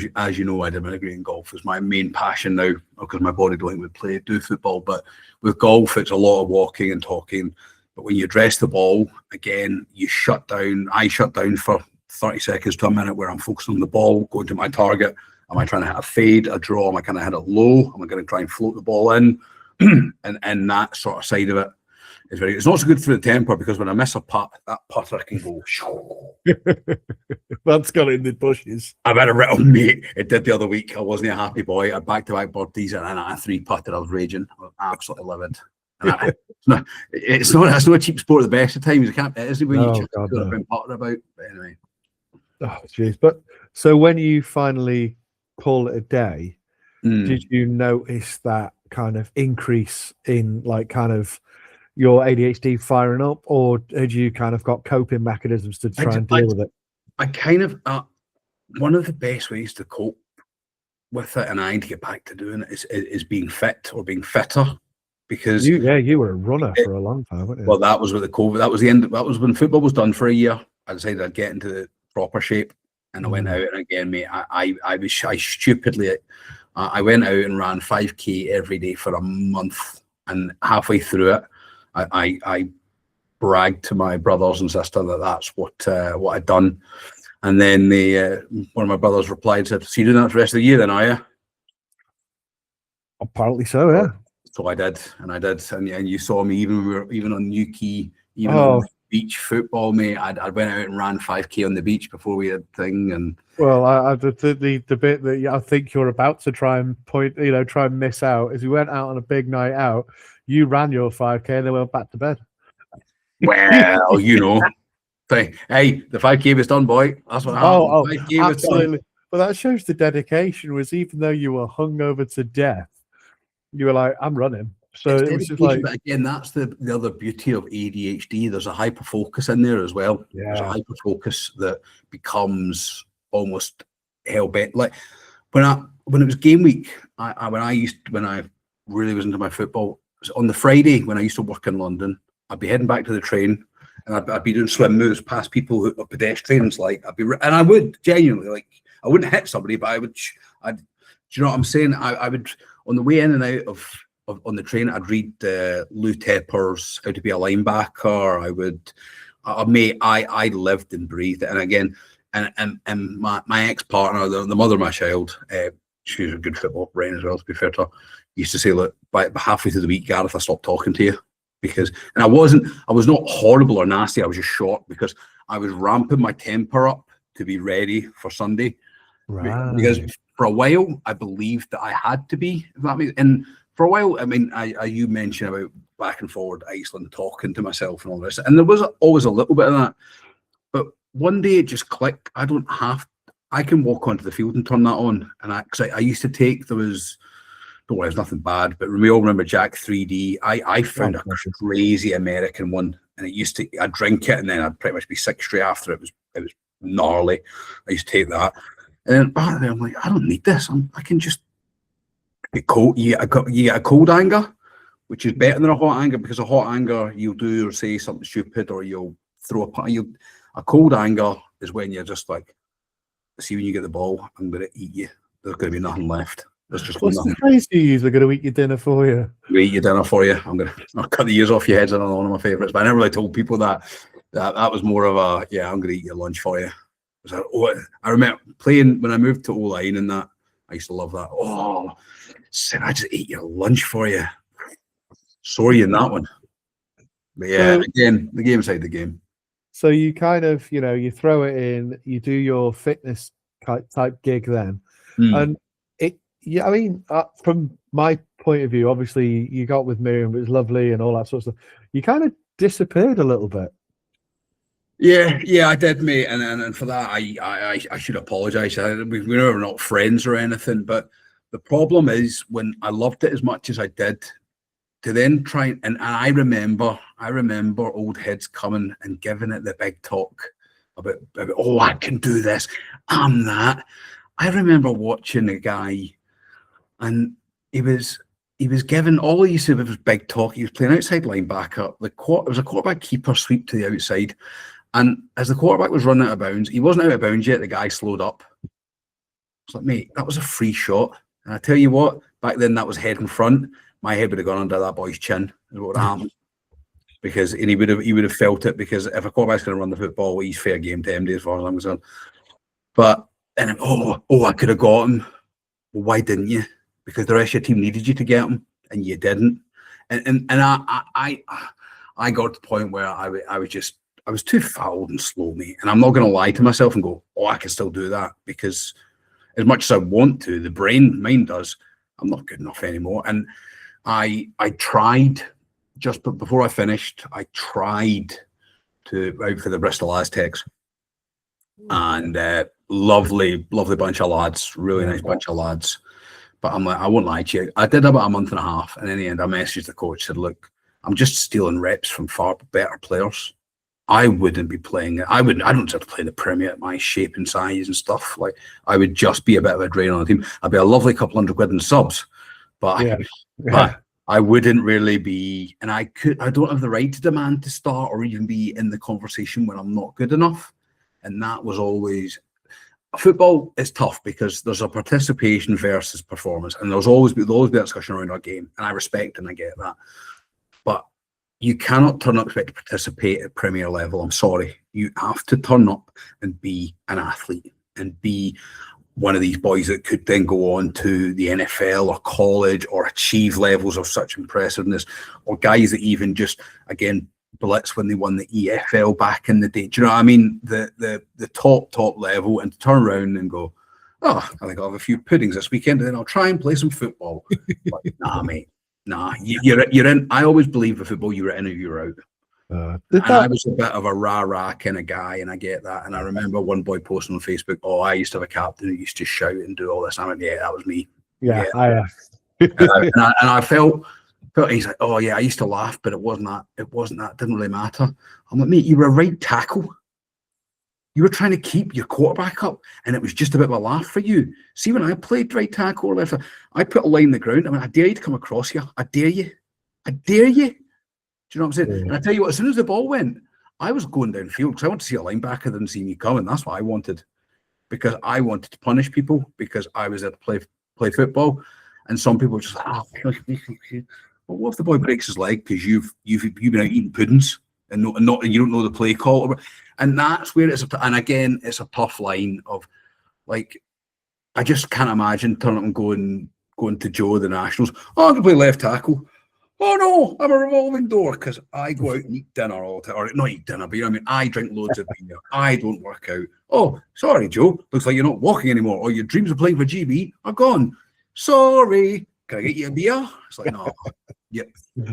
S2: as you know, I did my degree in golf. Is my main passion now because my body don't would do football. But with golf, it's a lot of walking and talking. But when you address the ball, again, you shut down. I shut down for 30 seconds to a minute where I'm focused on the ball, going to my target. Am I trying to hit a fade, a draw? Am I going to hit it low? Am I going to try and float the ball in? and that sort of side of it It's very. It's not so good for the temper because when I miss a putt, that putter can go.
S1: That's got it in the bushes.
S2: I've had a written mate. It did the other week. I wasn't a happy boy. I had back-to-back birthdays and I 3-putted. I was raging. I was absolutely livid. And it's not a cheap sport at the best of times. It isn't when you just could have been putting about. But anyway.
S1: Oh jeez. But so when you finally call it a day, did you notice that kind of increase in like kind of your ADHD firing up, or had you kind of got coping mechanisms to try and deal with it?
S2: I kind of one of the best ways to cope with it, and I need to get back to doing it, is being fit or being fitter. Because
S1: you were a runner for a long time, weren't you?
S2: Well, that was with the COVID. That was the end. That was when football was done for a year. I decided I'd get into the proper shape, and I went out. And again, mate, I stupidly, I went out and ran 5K every day for a month, and halfway through it, I bragged to my brothers and sister that that's what I'd done. And then one of my brothers replied and said, "So you doing that for the rest of the year then, are you?"
S1: Apparently so, yeah.
S2: So I did, and you saw me even on Newquay, on beach football, mate. I went out and ran 5K on the beach before we had thing. And
S1: well, the bit that I think you're about to try and try and miss out is we went out on a big night out. You ran your 5K and then went back to bed.
S2: Well, hey, the 5K was done, boy. That's what happened.
S1: Absolutely. Well, that shows the dedication. Was even though you were hungover to death, you were like, I'm running. So it was just like,
S2: but again, that's the other beauty of ADHD. There's a hyper focus in there as well.
S1: Yeah.
S2: There's a hyper focus that becomes almost hell bent. Like when it was game week, when I really was into my football, it was on the Friday when I used to work in London. I'd be heading back to the train, and I'd be doing swim moves past people who are pedestrians. Like and I would genuinely, like, I wouldn't hit somebody, but do you know what I'm saying? I would, on the way in and out of on the train, I'd read Lou Tepper's How to Be a Linebacker. I lived and breathed it. And again, and my ex-partner, the mother of my child, she was a good football brain as well, to be fair to her, used to say, look, by halfway through the week, Gareth, I stopped talking to you. And I was not horrible or nasty, I was just short because I was ramping my temper up to be ready for Sunday.
S1: Right.
S2: Because for a while, I believed that I had to be, if that makes, and for a while, I mean, you mentioned about back and forward Iceland, talking to myself and all this, and there was always a little bit of that. But one day it just clicked. I can walk onto the field and turn that on. And I used to take, don't worry, there's nothing bad, but we all remember Jack 3D. I found a crazy American one, and I'd drink it and then I'd pretty much be sick straight after. It was gnarly. I used to take that. And then I'm like, I don't need this. I can just get cold. You get a cold anger, which is better than a hot anger, because a hot anger you'll do or say something stupid or you'll throw a party. A cold anger is when you're just like, see, when you get the ball, I'm going to eat you. There's going to be nothing left. There's just
S1: what's
S2: nothing.
S1: The phrase you use? They're going to eat your dinner for you.
S2: Eat your dinner for you. I'll cut the ears off your heads. Another one of my favourites, but I never really told people that was more of a, I'm going to eat your lunch for you. I remember playing when I moved to O-line and that. I used to love that. Oh, said I just ate your lunch for you. Sorry in that one. But yeah, again, the game side of the game.
S1: So you kind of, you throw it in, you do your fitness type gig then. And I mean, from my point of view, obviously you got with Miriam, it was lovely and all that sort of stuff. You kind of disappeared a little bit.
S2: Yeah, I did, mate, and for that, I should apologise. We were not friends or anything, but the problem is when I loved it as much as I did, to then try and I remember old heads coming and giving it the big talk about I can do this, I'm that. I remember watching a guy, and he was given all he used to was big talk. He was playing outside linebacker. It was a quarterback keeper sweep to the outside. And as the quarterback was running out of bounds, he wasn't out of bounds yet. The guy slowed up. It's like, mate, that was a free shot. And I tell you what, back then that was head in front. My head would have gone under that boy's chin. Is what would have happened. Because he would have felt it. Because if a quarterback's going to run the football, he's fair game to MD as far as I'm concerned. But and I could have got him. Well, why didn't you? Because the rest of your team needed you to get him, and you didn't. And I got to the point where I was too fouled and slow, mate. And I'm not going to lie to myself and go, oh, I can still do that, because as much as I want to, mind does, I'm not good enough anymore. And I tried, just before I finished, I tried to out for the Bristol Aztecs. And lovely bunch of lads, really nice bunch of lads. But I'm like, I won't lie to you, I did about a month and a half, and in the end I messaged the coach, said, look, I'm just stealing reps from far better players. I wouldn't be playing it. I don't have to play the Premier at my shape and size and stuff. Like, I would just be a bit of a drain on the team. I'd be a lovely couple £100 in subs, but but I wouldn't really be, and I don't have the right to demand to start or even be in the conversation when I'm not good enough. And that was always, football is tough because there's a participation versus performance, and there'll always be a discussion around our game, and I respect and I get that. But you cannot turn up expect to participate at Premier level. I'm sorry. You have to turn up and be an athlete and be one of these boys that could then go on to the NFL or college or achieve levels of such impressiveness, or guys that even just, again, blitz when they won the EFL back in the day. Do you know what I mean? The top level, and to turn around and go, oh, I think I'll have a few puddings this weekend and then I'll try and play some football. But, nah, mate. Nah, you're in. I always believe with football, you're in or you're out. I was a bit of a rah-rah kind of guy, and I get that. And I remember one boy posting on Facebook, oh, I used to have a captain who used to shout and do all this. And I went, yeah, that was me.
S1: Yeah.
S2: and I felt he's like, oh yeah, I used to laugh, but it wasn't that. It didn't really matter. I'm like, mate, you were a right tackle. You were trying to keep your quarterback up, and it was just a bit of a laugh for you. See, when I played right tackle or left, I put a line in the ground. I mean, I dare you to come across here. I dare you. Do you know what I'm saying? Yeah. And I tell you what, as soon as the ball went, I was going downfield because I wanted to see a linebacker didn't see me coming. That's what I wanted, because I wanted to punish people because I was there to play football. And some people were just like, oh, well, what if the boy breaks his leg because you've been out eating puddings and you don't know the play call? And that's where and again, it's a tough line of, like, I just can't imagine turning up and going to Joe the Nationals. Oh, I'm gonna play left tackle. Oh no, I'm a revolving door because I go out and eat dinner all the time, or not eat dinner, but you know what I mean. I drink loads of beer. I don't work out. Oh, sorry, Joe. Looks like you're not walking anymore, or your dreams of playing for GB are gone. Sorry. Can I get you a beer? It's like, no. Yep.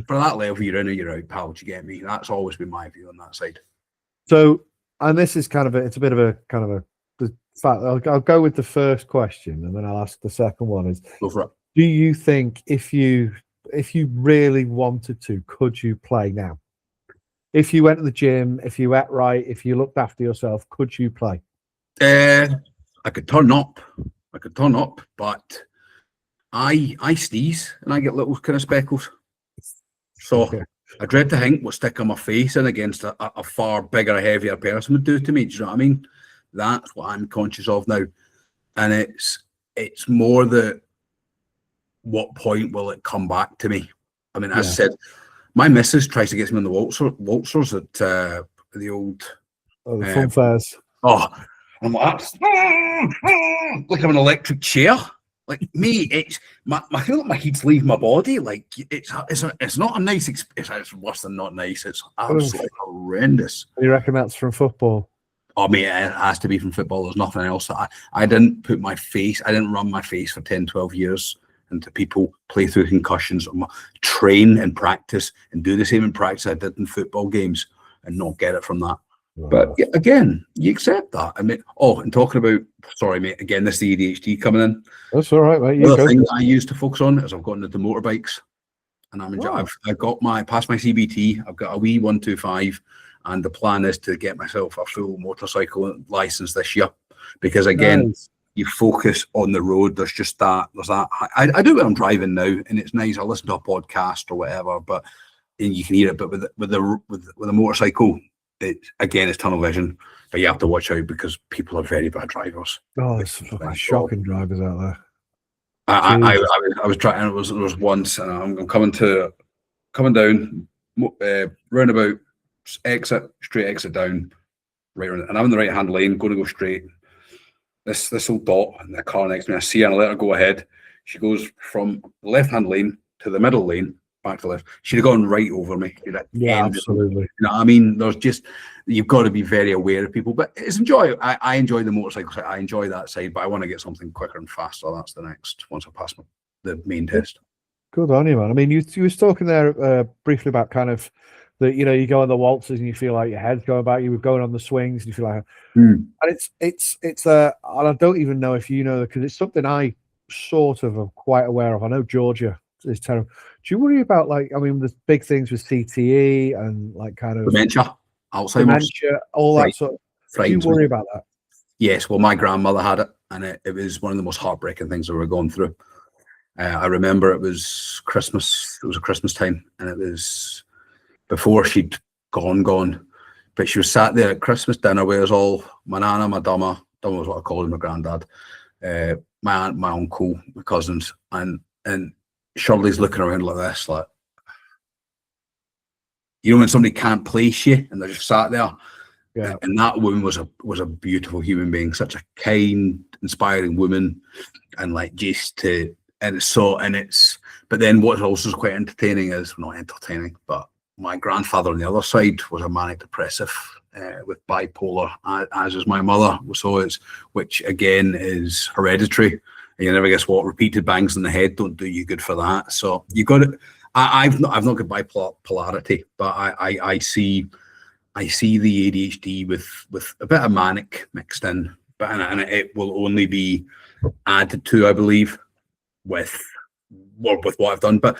S2: For that level, you're in or you're out, pal. Do you get me? That's always been my view on that side.
S1: So, and this is it's a bit of a the fact. I'll go with the first question, and then I'll ask the second one. Is,
S2: go for it.
S1: Do you think if you really wanted to, could you play now? If you went to the gym, if you ate right, if you looked after yourself, could you play?
S2: I could turn up. But I sneeze and I get little kind of speckles. So I dread to think what sticking my face in against a far bigger, heavier person would do to me. Do you know what I mean? That's what I'm conscious of now. And it's more the, what point will it come back to me? I mean, as I said, my missus tries to get me on the waltzers at the old
S1: fun fairs.
S2: Oh, I'm like I'm an electric chair. Like me, I feel like my head's leave my body. Like it's not a nice experience. It's worse than not nice. It's absolutely horrendous.
S1: You reckon that's from football?
S2: Oh, mate, it has to be from football. There's nothing else. I didn't run my face for 10, 12 years into people, play through concussions, train and practice and do the same in practice I did in football games and not get it from that. But again, you accept that. I mean, and talking about, sorry, mate, again, this is the ADHD coming in.
S1: That's all right, mate.
S2: The other thing I used to focus on is I've gotten into motorbikes, and I've got past my CBT. I've got a wee 125, and the plan is to get myself a full motorcycle license this year, because again, you focus on the road. There's just that. I do it when I'm driving now, and it's nice. I listen to a podcast or whatever, and you can hear it. But with a motorcycle, it's tunnel vision, but you have to watch out because people are very bad drivers.
S1: Oh, there's some shocking drivers out there.
S2: I was trying. It was once, and I'm coming down, roundabout, straight exit down, right around, and I'm in the right hand lane, going to go straight. This little dot in the car next to me, I see her and I let her go ahead. She goes from the left hand lane to the middle lane back to left. She'd have gone right over me.
S1: Yeah, absolutely.
S2: You know what I mean? There's just, you've got to be very aware of people. But it's I enjoy the motorcycle side. I enjoy that side, but I want to get something quicker and faster. That's the next, once I pass the main test.
S1: Good on you, man. I mean, you was talking there briefly about kind of that, you know, you go on the waltzes and you feel like your head's going about. You were going on the swings and you feel like, and it's and I don't even know if you know, because it's something I sort of am quite aware of. I know Georgia is terrible. Do you worry about, like, I mean, there's big things with CTE and like kind of
S2: dementia, Alzheimer's,
S1: all that sort of. Do you worry about that?
S2: Yes. Well, my grandmother had it, and it was one of the most heartbreaking things that we were going through. I remember it was Christmas. It was a Christmas time, and it was before she'd gone. But she was sat there at Christmas dinner with us all. My nana, my Dama was what I called him, my granddad, my aunt, my uncle, my cousins, and Shirley's looking around like this, like, you know, when somebody can't place you and they're just sat there.
S1: Yeah.
S2: And that woman was a beautiful human being, such a kind, inspiring woman, and like but then what's also quite entertaining is, not entertaining, but my grandfather on the other side was a manic depressive with bipolar, as is my mother. So which again is hereditary. And you never guess what, repeated bangs in the head don't do you good for that. So you got it. I've not got bipolarity, but I see the ADHD with a bit of manic mixed in, but and it will only be added to, I believe, with what I've done. But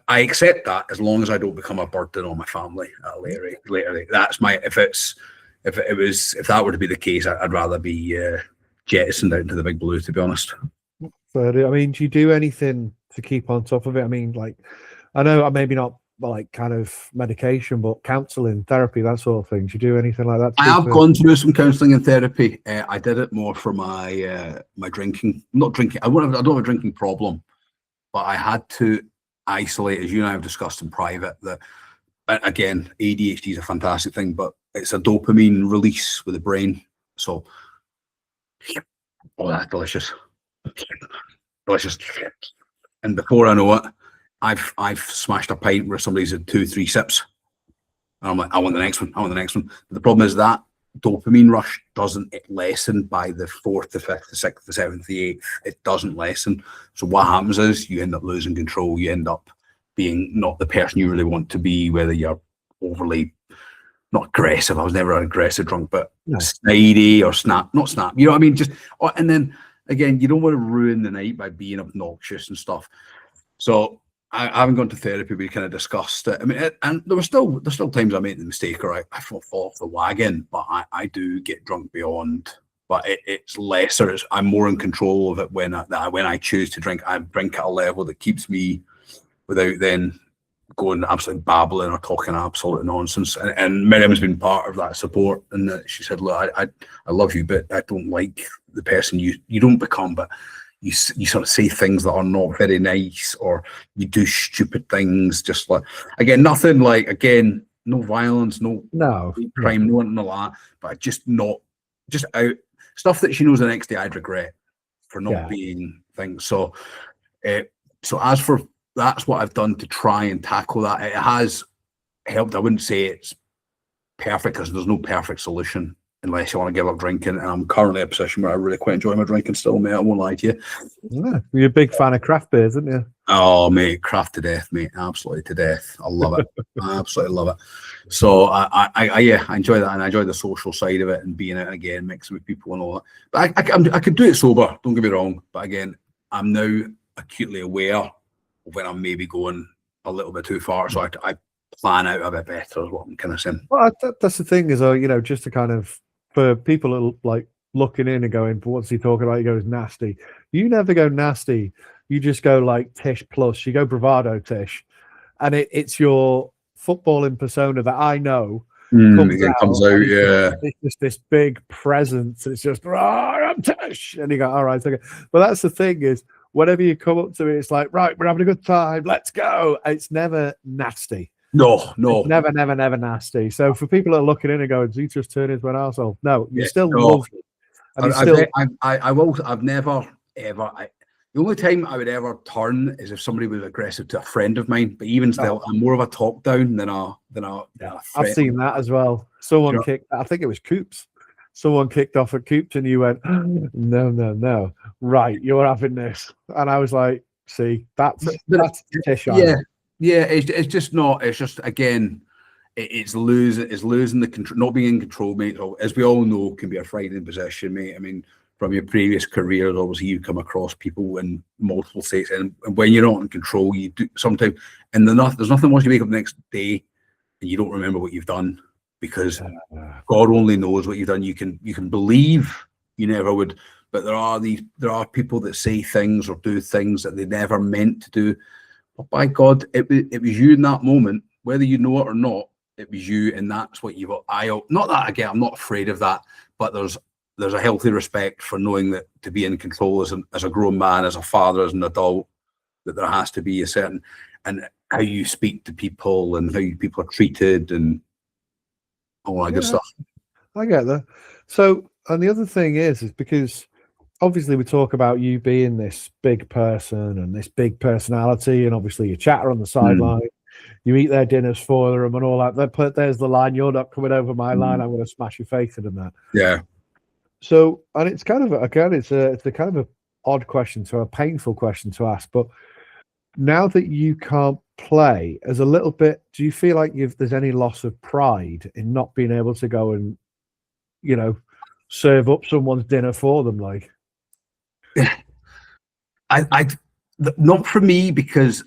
S2: I accept that as long as I don't become a burden on my family at a later. That's my, if that were to be the case, I'd rather be jettisoned out into the big blue, to be honest.
S1: But I mean, do you do anything to keep on top of it? I mean, like, I know maybe not like kind of medication, but counselling, therapy, that sort of thing. Do you do anything like that?
S2: I have gone through some counselling and therapy. I did it more for my my drinking. Not drinking. I don't have a drinking problem, but I had to isolate, as you and I have discussed in private, that again, ADHD is a fantastic thing, but it's a dopamine release with the brain. So, oh, that's delicious. Delicious. And before I know it, I've smashed a pint where somebody's had 2-3 sips, and I'm like, I want the next one. But the problem is that dopamine rush doesn't lessen by the 4th, the 5th, the 6th, the 7th, the 8th. It doesn't lessen. So what happens is you end up losing control. You end up being not the person you really want to be, whether you're overly, not aggressive. I was never an aggressive drunk, but snidey or not snap. You know what I mean? And then again, you don't want to ruin the night by being obnoxious and stuff. So I haven't gone to therapy. We kind of discussed it. I mean, and there's still times I make the mistake, or I fall off the wagon, but I do get drunk beyond. But it's lesser. I'm more in control of it when I choose to drink. I drink at a level that keeps me without then going absolutely babbling or talking absolute nonsense. And Miriam's been part of that support, and she said, "Look, I love you, but I don't like the person you don't become, but." You sort of say things that are not very nice, or you do stupid things. Just like, again, nothing like, again, no violence, no crime, no like that. But just out stuff that she knows the next day I'd regret for not being things. So as for that's what I've done to try and tackle that. It has helped. I wouldn't say it's perfect because there's no perfect solution, unless you want to give up drinking. And I'm currently in a position where I really quite enjoy my drinking still, mate. I won't lie to you.
S1: Yeah, you're a big fan of craft beers, aren't you?
S2: Oh, mate, craft to death, mate. Absolutely to death. I love it. I absolutely love it. So I enjoy that, and I enjoy the social side of it and being out again, mixing with people and all that. But I could do it sober, don't get me wrong. But again, I'm now acutely aware of when I'm maybe going a little bit too far. So I plan out a bit better is what I'm kind of saying.
S1: Well, that's the thing is, you know, just to kind of, for people that are like looking in and going, what's he talking about? He goes nasty. You never go nasty. You just go like Tish plus. You go bravado Tish. And it's your footballing persona that I know comes out. It's just this big presence. It's just, I'm Tish. And you go, all right, okay. But that's the thing is, whenever you come up to it, it's like, right, we're having a good time. Let's go. It's never nasty.
S2: No.
S1: It's never nasty. So for people that are looking in and going, "He just turned into an arsehole." No, you still love it.
S2: I've never ever. The only time I would ever turn is if somebody was aggressive to a friend of mine. But even still, I'm more of a talk down than a
S1: I've seen that as well. Someone kicked. I think it was Coops. Someone kicked off at Coops, and you went, no. Right, you're having this, and I was like, see, that's Tish.
S2: Yeah. It's just not. It's just again. It's losing the control, not being in control, mate. As we all know, can be a frightening position, mate. I mean, from your previous careers, obviously you come across people in multiple states, and when you're not in control, you do sometimes. And there's nothing once you wake up the next day and you don't remember what you've done, because God only knows what you've done. You can believe you never would, but there are people that say things or do things that they never meant to do. But by God, it was you in that moment, whether you know it or not. It was you, and that's what you've got. Not that again, I'm not afraid of that, but there's a healthy respect for knowing that to be in control as a grown man, as a father, as an adult, that there has to be a certain, and how you speak to people and how people are treated and all that good stuff.
S1: I get that. So, and the other thing is because obviously we talk about you being this big person and this big personality, and obviously you chatter on the sideline. You eat their dinners for them and all that. There's the line, you're not coming over my line, I'm going to smash your face in and that.
S2: Yeah.
S1: So, and it's kind of, again, it's a kind of an odd question, a painful question to ask. But now that you can't play, as a little bit, do you feel like there's any loss of pride in not being able to go and, serve up someone's dinner for them? Like,
S2: not for me, because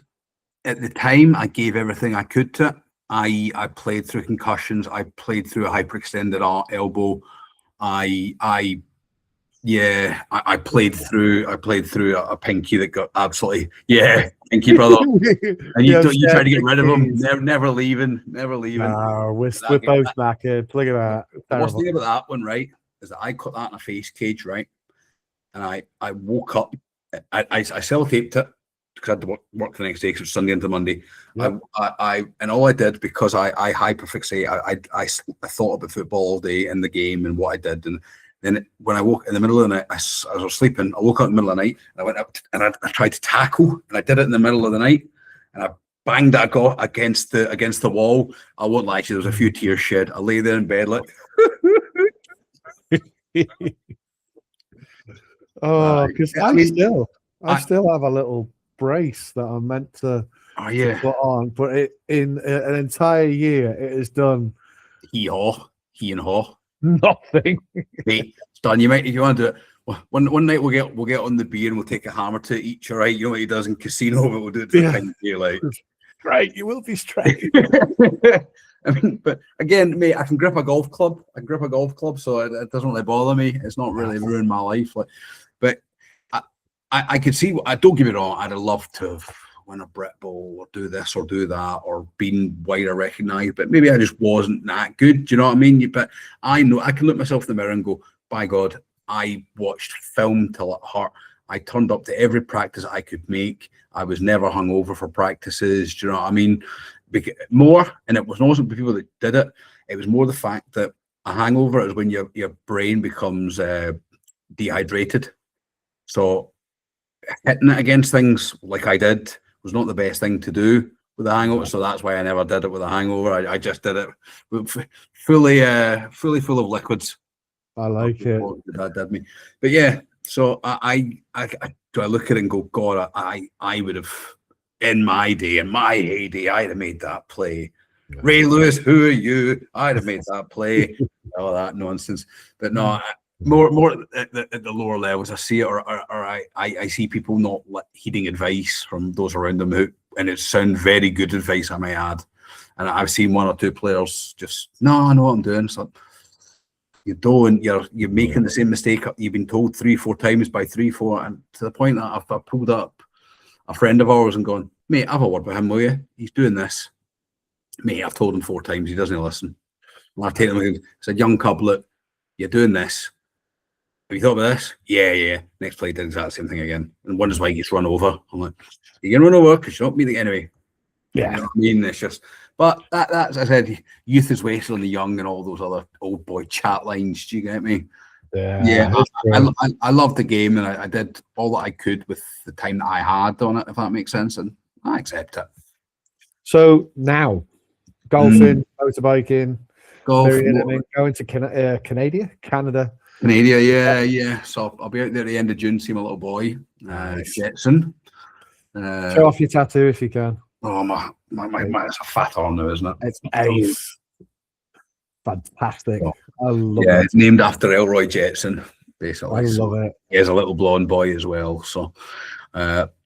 S2: at the time, I gave everything I could to it. I played through concussions. I played through a hyperextended elbow. I played through a pinky that got absolutely pinky brother. And you try to get rid of him, never leaving.
S1: We're both back here. Look at that.
S2: The worst thing about that one, right, is that I cut that in a face cage, right, and I woke up. I sellotaped it, because I had to work the next day, because it was Sunday into Monday. Yep. And all I did, because I hyperfixate, I thought about football all day and the game and what I did. And then when I woke in the middle of the night, I was sleeping. I woke up in the middle of the night, and I went up and I tried to tackle, and I did it in the middle of the night, and I banged that against the wall. I won't lie to you, there was a few tears shed. I lay there in bed like.
S1: Because I still have a little brace that I'm meant to put on, but in an entire year it has done
S2: he and haw
S1: nothing.
S2: Hey, Stan, you might, if you want to do it one night, we'll get on the beer and we'll take a hammer to each. All right, you know what he does in casino, but we'll do it for like
S1: right. You will be straight.
S2: I mean, but again, mate, I can grip a golf club. So it doesn't really bother me. It's not really ruined my life. But I could see. Don't get me wrong. I'd have loved to have won a Brit Bowl or do this or do that or been wider recognised. But maybe I just wasn't that good. Do you know what I mean? But I know I can look myself in the mirror and go, by God, I watched film till it hurt. I turned up to every practice I could make. I was never hungover for practices. Do you know what I mean? More, and it wasn't the people that did it. It was more the fact that a hangover is when your brain becomes dehydrated. So hitting it against things like I did was not the best thing to do with a hangover. So that's why I never did it with a hangover. I just did it fully full of liquids.
S1: I like it.
S2: That did me. But yeah, so I look at it and go, God, I would have, in my heyday, I'd have made that play. Yeah. Ray Lewis, who are you? I'd have made that play. All that nonsense. But no, more at the lower levels, I see it, or I see people not heeding advice from those around them, and it sounds very good advice, I may add. And I've seen one or two players just, no, I know what I'm doing. So you don't, you're making the same mistake you've been told 3-4 times by 3-4, and to the point that I've pulled up a friend of ours and gone, mate, have a word with him, will you? He's doing this. Mate, I've told him 4 times, he doesn't listen. And I've taken him and said, young cub, look, you're doing this. Have you thought about this? Yeah. Next play did exactly the same thing again. And wonders why he gets run over. I'm like, you're going to run over because you're not meeting anyway.
S1: Yeah.
S2: You know what I mean? It's just, but that's, as I said, youth is wasted on the young and all those other old boy chat lines. Do you get me? Yeah,
S1: it's great.
S2: I love the game, and I did all that I could with the time that I had on it, if that makes sense, and I accept it.
S1: So now, golfing, motorbiking,
S2: Golf,
S1: very anything, going to Canada.
S2: yeah. So I'll be out there at the end of June, see my little boy,
S1: Nice.
S2: Jetson.
S1: Show off your tattoo if you can.
S2: Oh my, it's a fat arm now, isn't it?
S1: It's ace. Fantastic.
S2: Oh,
S1: I love
S2: yeah,
S1: it.
S2: it's named after Elroy Jetson, basically.
S1: I love it.
S2: He has a little blonde boy as well. So,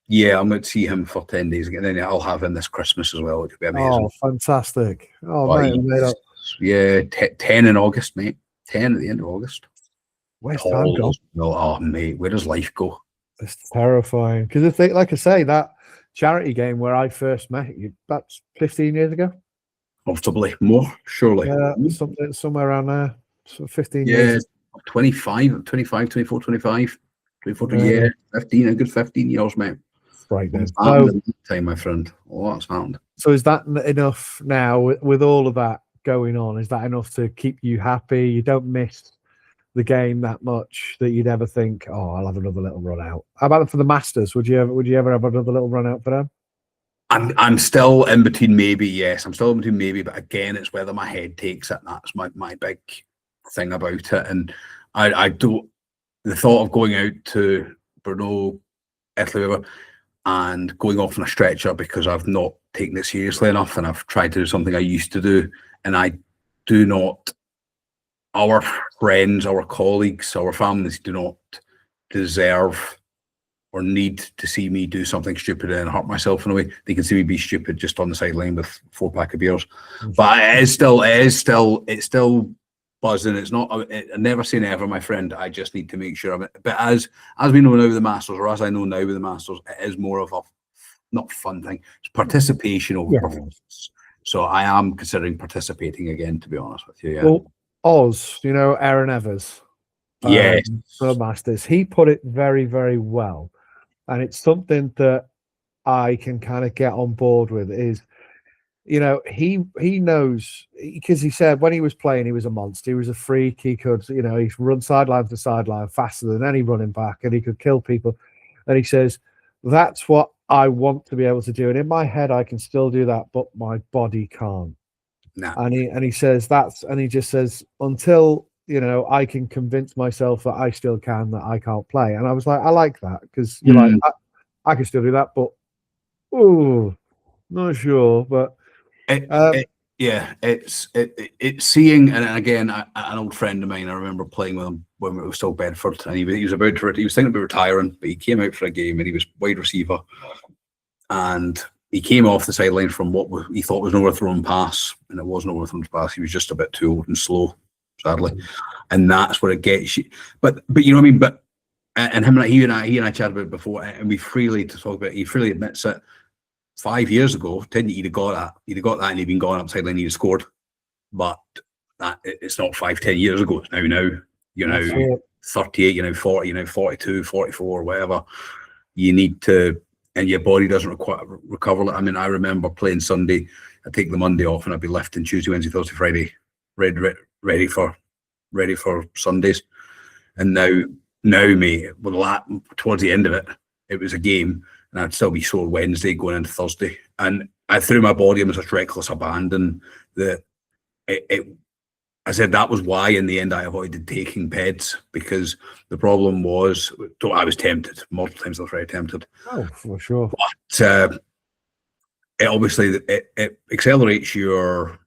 S2: yeah, I'm going to see him for 10 days again. Then I'll have him this Christmas as well. It could be amazing.
S1: Oh, fantastic. Oh,
S2: But
S1: mate, I made up.
S2: yeah, 10 in August, mate. 10 at the end of August.
S1: Where's time gone?
S2: Oh, mate, where does life go?
S1: It's terrifying. Because the thing, like I say, that charity game where I first met you, that's 15 years ago.
S2: Comfortably more, surely.
S1: Yeah, something somewhere around there. So 15
S2: Yeah,
S1: years.
S2: 24, 25. 24 yeah, 15, a good 15 years, mate.
S1: Right then.
S2: Time, my friend. Oh, that's happened.
S1: So is that enough now with all of that going on? Is that enough to keep you happy? You don't miss the game that much that you'd ever think, oh, I'll have another little run out. How about for the Masters? Would you ever have another little run out for them?
S2: I'm still in between maybe, yes. I'm still in between maybe, but again, it's whether my head takes it. That's my big thing about it. And I don't, the thought of going out to Brno, Italy, whatever, and going off on a stretcher because I've not taken it seriously enough and I've tried to do something I used to do. And I do not, our friends, our colleagues, our families do not deserve or need to see me do something stupid and hurt myself in a way. They can see me be stupid just on the sideline with 4-pack of beers. But it's still buzzing. It's not, I never say never, my friend. I just need to make sure I'm, but as we know now with the Masters, or as I know now with the Masters, it is more of a, not fun thing. It's participation over performance. So I am considering participating again, to be honest with you. Yeah.
S1: Well, Oz, Aaron Evers.
S2: Yes.
S1: For the Masters. He put it very, very well. And it's something that I can kind of get on board with is, he knows, because he said when he was playing, he was a monster. He was a freak. He could, he'd run sideline to sideline faster than any running back and he could kill people. And he says, that's what I want to be able to do. And in my head, I can still do that, but my body can't.
S2: No.
S1: And he says and he just says, until I can convince myself that I still can, that I can't play. And I was like, I like that because you're like, I can still do that, but not sure. But
S2: it's seeing, and again, an old friend of mine, I remember playing with him when we were still Bedford, and he was thinking about retiring, but he came out for a game and he was wide receiver, and he came off the sideline from what he thought was an overthrown pass, and it wasn't an overthrown pass. He was just a bit too old and slow, sadly, and that's where it gets you. But you know what I mean. But and he and I chatted about it before, and we freely to talk about. He freely admits it. 5 years ago, he'd have got that, and he'd been gone upside down, he'd have scored. But that it's not 5-10 years ago. It's now. You're now 38. You're now 40. You're now 42, 44, whatever. You need to. And your body doesn't recover. I mean, I remember playing Sunday. I'd take the Monday off, and I'd be lifting Tuesday, Wednesday, Thursday, Friday, ready for Sundays. And now, mate, towards the end of it, it was a game, and I'd still be sore Wednesday going into Thursday. And I threw my body in such reckless abandon that I said that was why in the end I avoided taking peds, because the problem was I was tempted multiple times. I was very tempted.
S1: Oh, for sure.
S2: But it obviously it accelerates your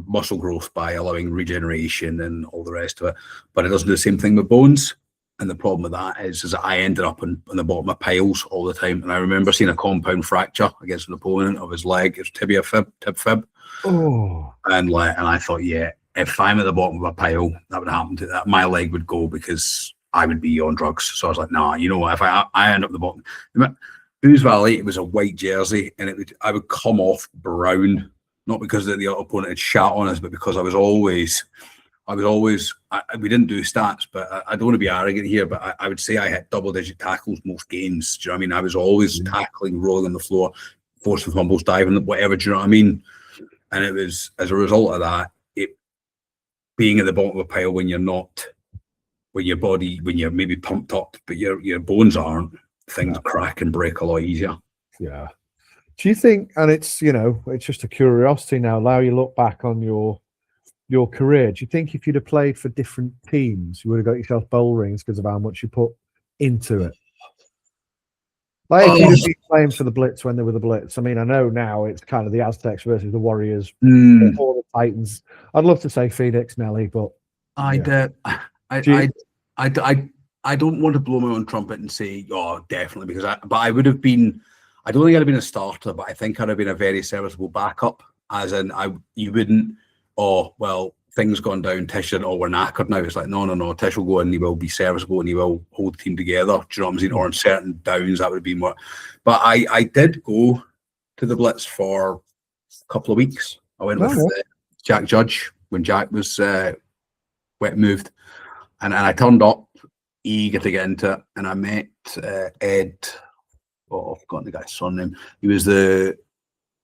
S2: muscle growth by allowing regeneration and all the rest of it. But it doesn't do the same thing with bones. And the problem with that is that I ended up on the bottom of piles all the time. And I remember seeing a compound fracture against an opponent of his leg, his tib fib.
S1: Oh.
S2: And I thought, yeah, if I'm at the bottom of a pile, that would happen to that. My leg would go because I would be on drugs. So I was like, nah, you know what? If I end up at the bottom, Booze Valley, it was a white jersey, and I would come off brown, not because the opponent had shot on us, but because I was always. We didn't do stats, but I don't want to be arrogant here, but I would say I hit double-digit tackles most games. Do you know what I mean? I was always tackling, rolling on the floor, forcing fumbles, diving, whatever. Do you know what I mean? And it was as a result of that, it being at the bottom of a pile when you're not when your body, when you're maybe pumped up, but your bones aren't, things crack and break a lot easier.
S1: Yeah. Do you think, and it's, it's just a curiosity now you look back on your career, do you think if you'd have played for different teams, you would have got yourself bowl rings because of how much you put into it? Like if you'd have been playing for the Blitz when they were the Blitz. I mean, I know now it's kind of the Aztecs versus the Warriors or the Titans. I'd love to say Phoenix, Nelly, but
S2: I don't want to blow my own trumpet and say, oh, definitely, because I would have been. I don't think I'd have been a starter, but I think I'd have been a very serviceable backup. As in, you wouldn't. Oh well, things gone down. Tish and we're knackered now. It's like no. Tish will go in. He will be serviceable and he will hold the team together. Do you know what I'm saying? Or in certain downs, that would have been more. But I did go to the Blitz for a couple of weeks. I went with Jack Judge when Jack was moved, and I turned up eager to get into it, and I met Ed. Oh, I've forgotten the guy's surname. He was the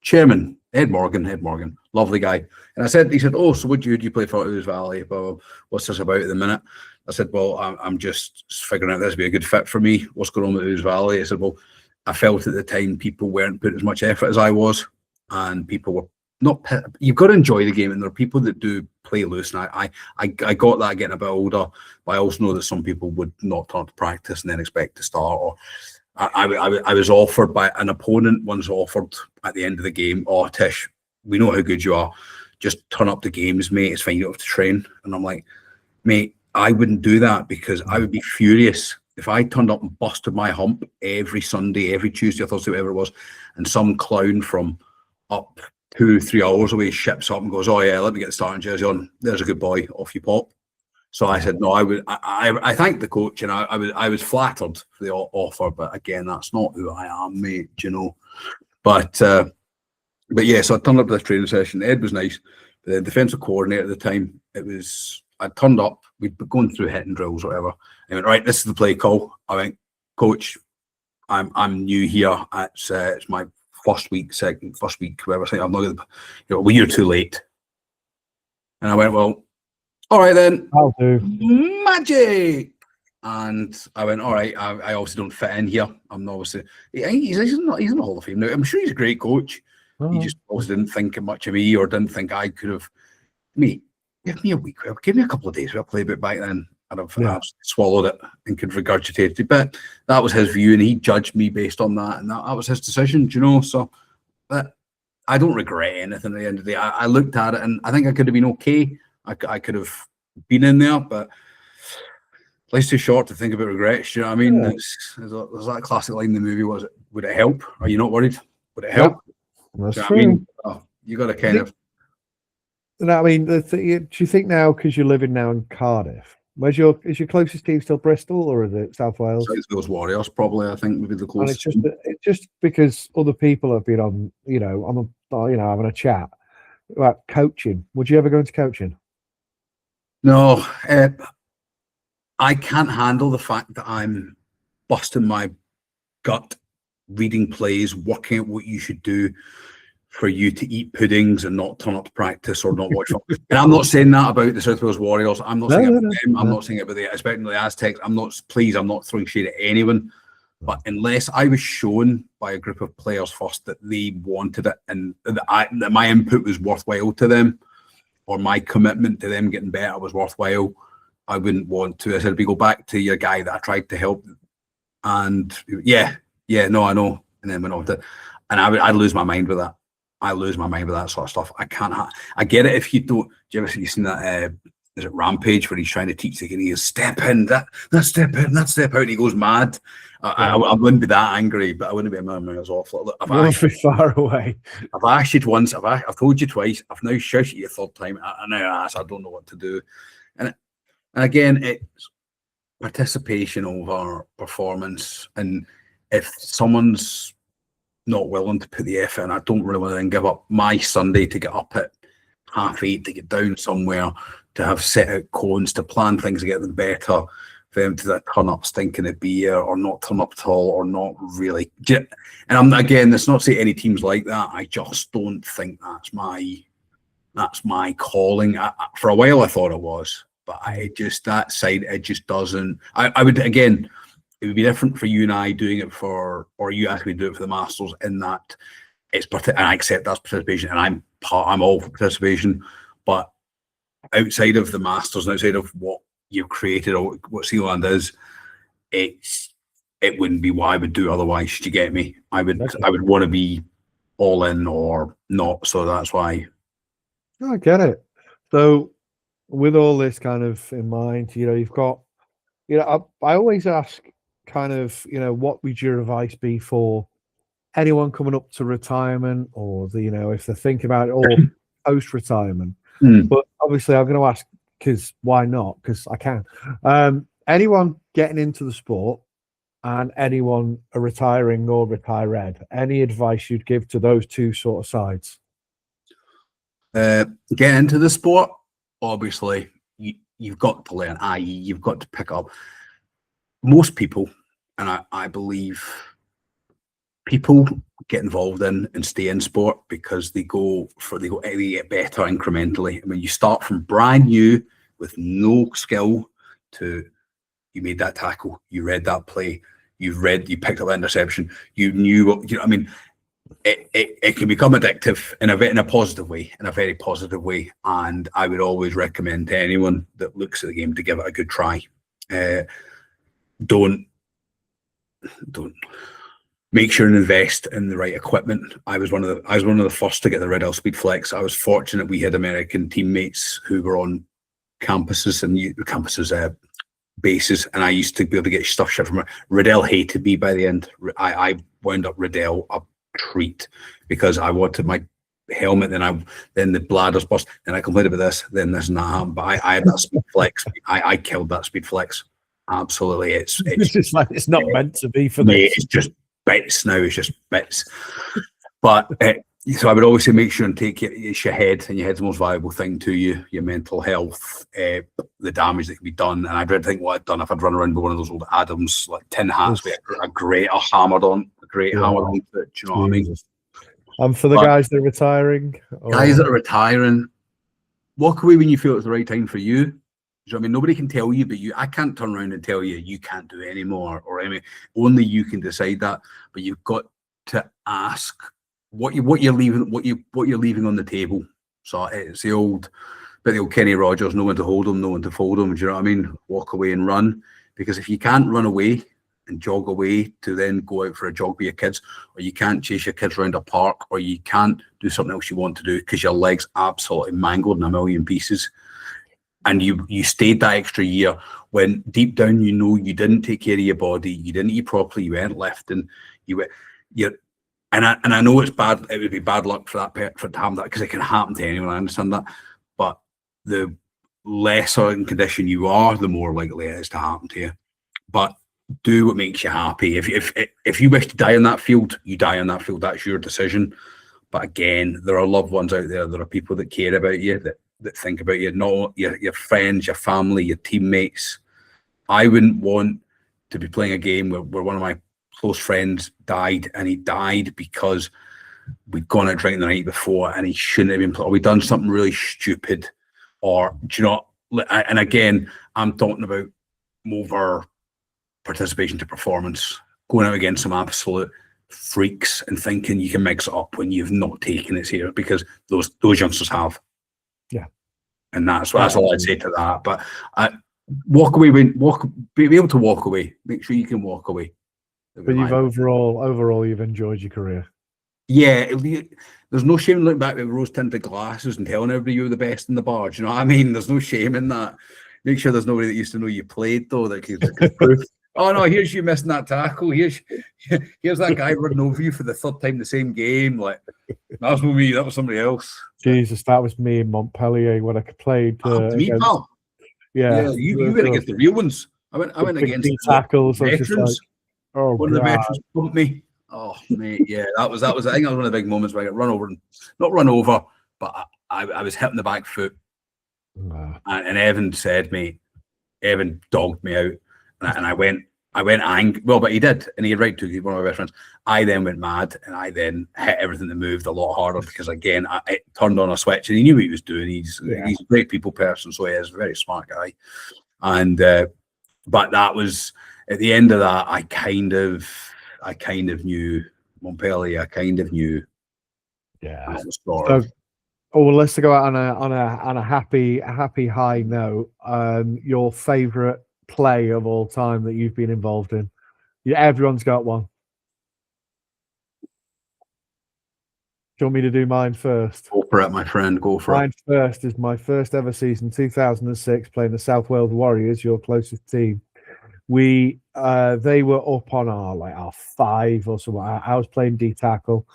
S2: chairman, Ed Morgan, lovely guy. And he said, oh, so would you play for Ouse Valley? Well, what's this about at the minute? I said, well, I'm just figuring out this would be a good fit for me. What's going on with Ouse Valley? I said, well, I felt at the time people weren't putting as much effort as I was, and people were not. You've got to enjoy the game, and there are people that do play loose. And I got that getting a bit older, but I also know that some people would not turn to practice and then expect to start. Or I was offered by an opponent once offered at the end of the game, oh, Tish, we know how good you are. Just turn up the games, mate. It's fine, you don't have to train. And I'm like, mate, I wouldn't do that because I would be furious if I turned up and busted my hump every Sunday, every Tuesday or Thursday, whatever it was, and some clown from up 2-3 hours away ships up and goes, oh yeah, let me get the starting jersey on. There's a good boy, off you pop. So I said, no, I thanked the coach, and I was flattered for the offer, but again, that's not who I am, mate, But yeah, so I turned up to this training session. Ed was nice. The defensive coordinator at the time, I turned up, we'd been going through hitting drills, whatever. He went, right, this is the play call. I went, coach, I'm new here. It's my first week, whatever. So I'm not, well, you're too late. And I went, well, all right then,
S1: I'll do
S2: magic. And I went, all right, I obviously don't fit in here. I'm not obviously, he's in the Hall of Fame now. I'm sure he's a great coach. He just obviously didn't think much of me, or didn't think I could have. Mate, give me a week, give me a couple of days. I'll play a bit back then. I'd have swallowed it and could regurgitate it. But that was his view, and he judged me based on that, and that was his decision, So I don't regret anything at the end of the day. I looked at it, and I think I could have been okay. I could have been in there, but life's too short to think about regrets. You know what I mean? Yeah. There's that classic line in the movie. Was it? Would it help? Are you not worried? Would it help?
S1: That's
S2: true.
S1: I mean?
S2: You got to kind of.
S1: No, I mean, do you think now, because you're living now in Cardiff, is your closest team still Bristol, or is it South Wales?
S2: South Wales Warriors, probably. I think maybe the closest.
S1: And it's just because other people have been on, having a chat about coaching. Would you ever go into coaching?
S2: No, I can't handle the fact that I'm busting my gut, reading plays, working out what you should do for you to eat puddings and not turn up to practice or not watch. And I'm not saying that about the South Wales Warriors. I'm not saying it about them. I'm not saying it about especially the Aztecs. I'm not throwing shade at anyone. But unless I was shown by a group of players first that they wanted it and that my input was worthwhile to them, or my commitment to them getting better was worthwhile, I wouldn't want to. I said, we go back to your guy that I tried to help, and no, I know, and then went on to, and I'd lose my mind with that. I lose my mind with that sort of stuff. I can't. I get it if you don't. Do you ever seen that? Is it Rampage where he's trying to teach the guy, step in, that step in, that step out, and he goes mad. I wouldn't be that angry, but I wouldn't be a man when I was awful.
S1: I've actually far away.
S2: I've asked you once. I've told you twice. I've now shouted you a third time. I now ask. I don't know what to do. And again, it's participation over performance. And if someone's not willing to put the effort in, I don't really want to then give up my Sunday to get up at 8:30 to get down somewhere, to have set out cones, to plan things to get them better, for them to turn up stinking a beer or not turn up at all, or not really. And again, it's not to say any teams like that. I just don't think that's my calling. For a while, I thought it was. But that side, it just doesn't. I would, again, it would be different for you and I doing it or you asking me to do it for the Masters, in that and I accept that's participation, and I'm all for participation. But outside of the Masters and outside of what you've created or what Sealand is, it wouldn't be what I would do otherwise. Do you get me? I would want to be all in or not. So that's why.
S1: I get it. So with all this kind of in mind, you've got, I always ask kind of, what would your advice be for anyone coming up to retirement, or if they're thinking about it, or post-retirement. But obviously I'm going to ask, because why not? Because I can. Anyone getting into the sport and anyone retiring or retired, any advice you'd give to those two sort of sides?
S2: Get into the sport, obviously, you've got to learn, i.e. you've got to pick up. Most people, and I believe people get involved in and stay in sport because they get better incrementally. I mean, you start from brand new with no skill to you made that tackle, you read that play, you picked up that interception, you knew what, I mean, it can become addictive in a positive way, in a very positive way. And I would always recommend to anyone that looks at the game to give it a good try. Don't make sure and invest in the right equipment. I was one of the first to get the Riddell Speed Flex. I was fortunate we had American teammates who were on campuses and bases, and I used to be able to get stuff shipped from Riddell. Hated me by the end. I wound up Riddell a treat because I wanted my helmet, then the bladders burst, then I complained about this, then this and that happened. But I had that Speed Flex. I killed that Speed Flex. Absolutely, it's
S1: just like it's not meant to be for me.
S2: It's just bits now. It's just bits. But so I would always say make sure and it's your head, and your head's the most valuable thing to you. Your mental health, the damage that can be done. And I don't think what I'd done if I'd run around with one of those old Adams like tin hats with a great hammered on foot. Do you know what I mean?
S1: And for the guys that are retiring,
S2: walk away when you feel it's the right time for you. Do you know what I mean? Nobody can tell you, but I can't turn around and tell you you can't do it anymore or anything. Only you can decide that. But you've got to ask what you're leaving on the table. So it's the old Kenny Rogers, no one to hold him, no one to fold him. Do you know what I mean? Walk away and run. Because if you can't run away and jog away to then go out for a jog with your kids, or you can't chase your kids around a park, or you can't do something else you want to do because your leg's absolutely mangled in a million pieces, and you stayed that extra year when deep down you know you didn't take care of your body, you didn't eat properly, you weren't lifting, and I know it's bad. It would be bad luck for it to happen, that because it can happen to anyone. I understand that, but the lesser in condition you are, the more likely it is to happen to you. But do what makes you happy. If you wish to die on that field, you die on that field. That's your decision. But again, there are loved ones out there. There are people that care about you, that think about you, not your friends, your family, your teammates. I wouldn't want to be playing a game where one of my close friends died, and he died because we'd gone out drinking the night before and he shouldn't have been playing, or we'd done something really stupid, or do you know? And again, I'm talking about over participation to performance, going out against some absolute freaks and thinking you can mix it up when you've not taken it here, because those youngsters have.
S1: Yeah,
S2: and that's all I'd say to that. But be able to walk away. Make sure you can walk away.
S1: But you've overall you've enjoyed your career.
S2: Yeah, there's no shame in looking back with rose-tinted glasses and telling everybody you're the best in the bar. Do you know what I mean? There's no shame in that. Make sure there's nobody that used to know you played, though, that could prove. Oh no, here's you missing that tackle. Here's that guy running over you for the third time the same game. Like, that was not me. That was somebody else.
S1: Jesus, that was me in Montpellier when I played.
S2: Me, pal. Yeah, you went against the real ones. I went against
S1: tackles.
S2: Veterans.
S1: Oh,
S2: one of the veterans bumped me. Oh mate, yeah, that was. I think that was one of the big moments where I got run over, not run over, but I was hitting the back foot, and Evan said, mate, Evan dogged me out, and I went I went angry. Well, but he did, and he had right to. He's one of my best friends. I then went mad, and I then hit everything that moved a lot harder because, again, it turned on a switch, and he knew what he was doing. He's a great people person, so he is a very smart guy. And but that was at the end of that. I kind of knew Montpellier. I kind of knew.
S1: Yeah. So, well, let's go out on a happy high note. Your favourite play of all time that you've been involved in? Yeah, everyone's got one. Do you want me to do mine first?
S2: Go for it, my friend. Go for it.
S1: Mine first is my first ever season, 2006, playing the South Wales Warriors, your closest team. They were up on our 5 or something. I was playing D tackle,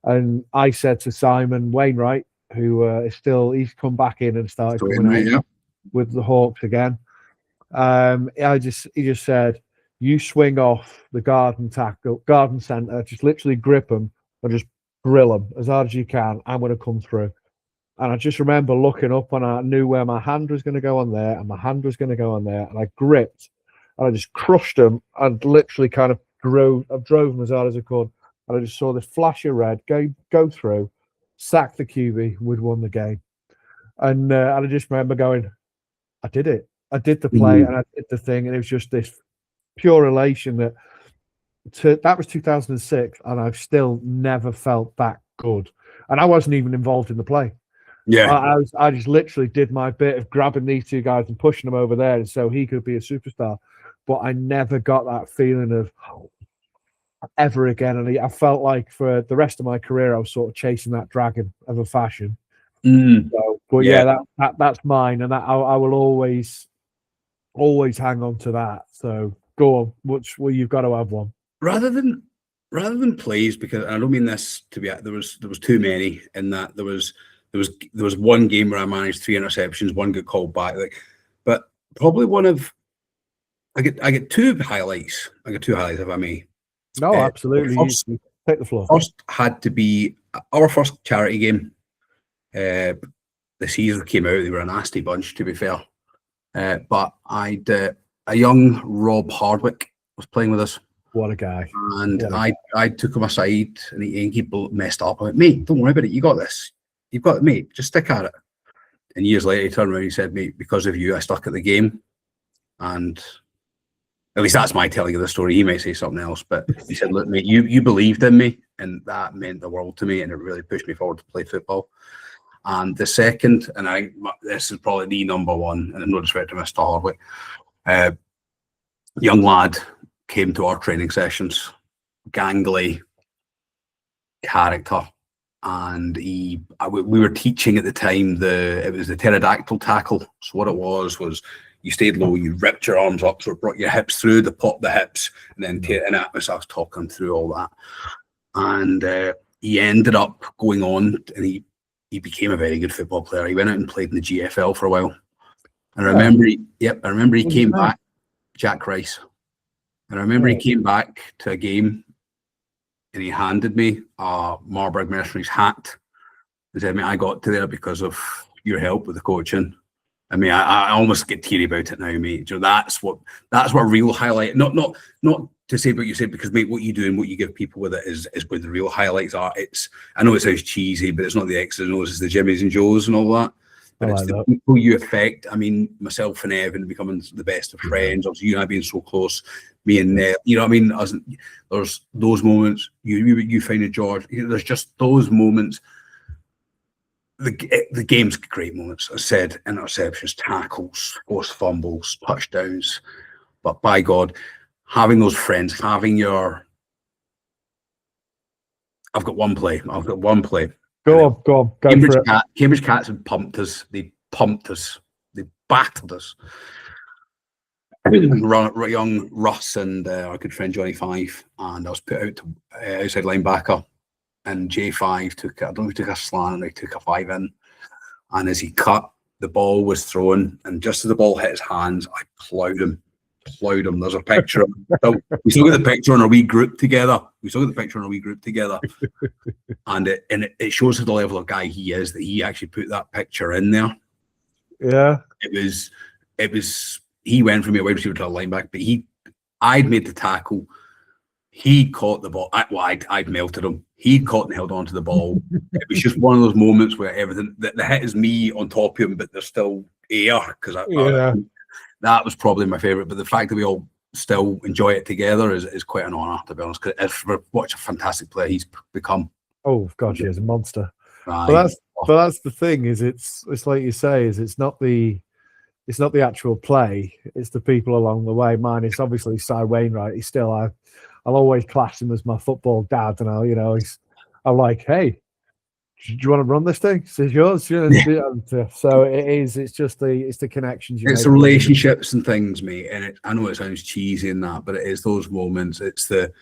S1: and I said to Simon Wainwright, who he's come back in and started coming out with the Hawks again. He just said, you swing off the garden centre, just literally grip them and just grill them as hard as you can. I'm going to come through. And I just remember looking up, and I knew where my hand was going to go on there, and my hand was going to go on there, and I gripped, and I just crushed them, and literally kind of drove them as hard as I could. And I just saw this flash of red go through, sack the QB, we'd won the game. And I just remember going, I did it. I did the play and I did the thing, and it was just this pure elation that was 2006, and I've still never felt that good. And I wasn't even involved in the play.
S2: Yeah,
S1: I just literally did my bit of grabbing these 2 guys and pushing them over there, and so he could be a superstar. But I never got that feeling of ever again, and I felt like for the rest of my career, I was sort of chasing that dragon of a fashion. So, but that's mine, and that I will always hang on to that. So go on, you've got to have one.
S2: Rather than plays, because I don't mean this to be, there was too many in that. There was one game where I managed 3 interceptions, one got called back. But probably one of I get 2 highlights. I get 2 highlights, if I may.
S1: No, absolutely. You take the floor.
S2: First had to be our first charity game. The season came out. They were a nasty bunch, to be fair. But a young Rob Hardwick was playing with us.
S1: What a guy!
S2: And I took him aside, and he messed up. I went, mate, don't worry about it. You got this. You've got it, mate. Just stick at it. And years later, he turned around and he said, mate, because of you, I stuck at the game. And at least that's my telling of the story. He might say something else, but he said, look, mate, you believed in me, and that meant the world to me, and it really pushed me forward to play football. And the second, and this is probably the number one, and no disrespect to Mr. Hardwick, young lad came to our training sessions, gangly character, and we were teaching at the time it was the pterodactyl tackle. So what it was you stayed low, you ripped your arms up, so it brought your hips through, pop the hips, and then I was talking through all that. And he ended up going on, and he became a very good football player. He went out and played in the GFL for a while. And I remember he came back, Jack Rice. And I remember he came back to a game, and he handed me a Marburg Mercenaries hat. He said, mate, I got to there because of your help with the coaching. I mean, I almost get teary about it now, mate. That's what real highlight. Not to say what you said, because mate, what you do and what you give people with it is where the real highlights are. I know it sounds cheesy, but it's not the X's and O's, it's the Jimmys and Joes and all that. But it's the people you affect. I mean, myself and Evan becoming the best of friends. Obviously, you and I being so close. Me and you know what I mean? There's those moments. You finding George. There's just those moments. The game's great moments. As I said, interceptions, tackles, forced fumbles, touchdowns. But by God, having those friends, having I've got one play.
S1: Go on.
S2: Cambridge Cats had pumped us. They battered us. Young Russ and our good friend Johnny Five, and I was put out to outside linebacker, and J5 took a slant and he took a 5 in, and as he cut, the ball was thrown, and just as the ball hit his hands, I plowed him. There's a picture. We still got the picture on our wee group together. And it shows the level of guy he is, that he actually put that picture in there.
S1: Yeah,
S2: it was. He went from a wide receiver to a linebacker, but I'd made the tackle. He caught the ball. I'd melted him. He'd caught and held on to the ball. It was just one of those moments where everything, the hit is me on top of him, but there's still air, because that was probably my favourite. But the fact that we all still enjoy it together is quite an honour, to be honest. Because what a fantastic player he's become.
S1: Oh gosh, he's a monster. But that's the thing, is it's like you say, is it's not the actual play, it's the people along the way. Mine is obviously Si Wainwright. He's still, I'll always class him as my football dad, and I'm like, hey, do you want to run this thing? It's yours. So it's just the connections.
S2: It's the relationships and things, mate. And I know it sounds cheesy in that, but it is those moments. It's the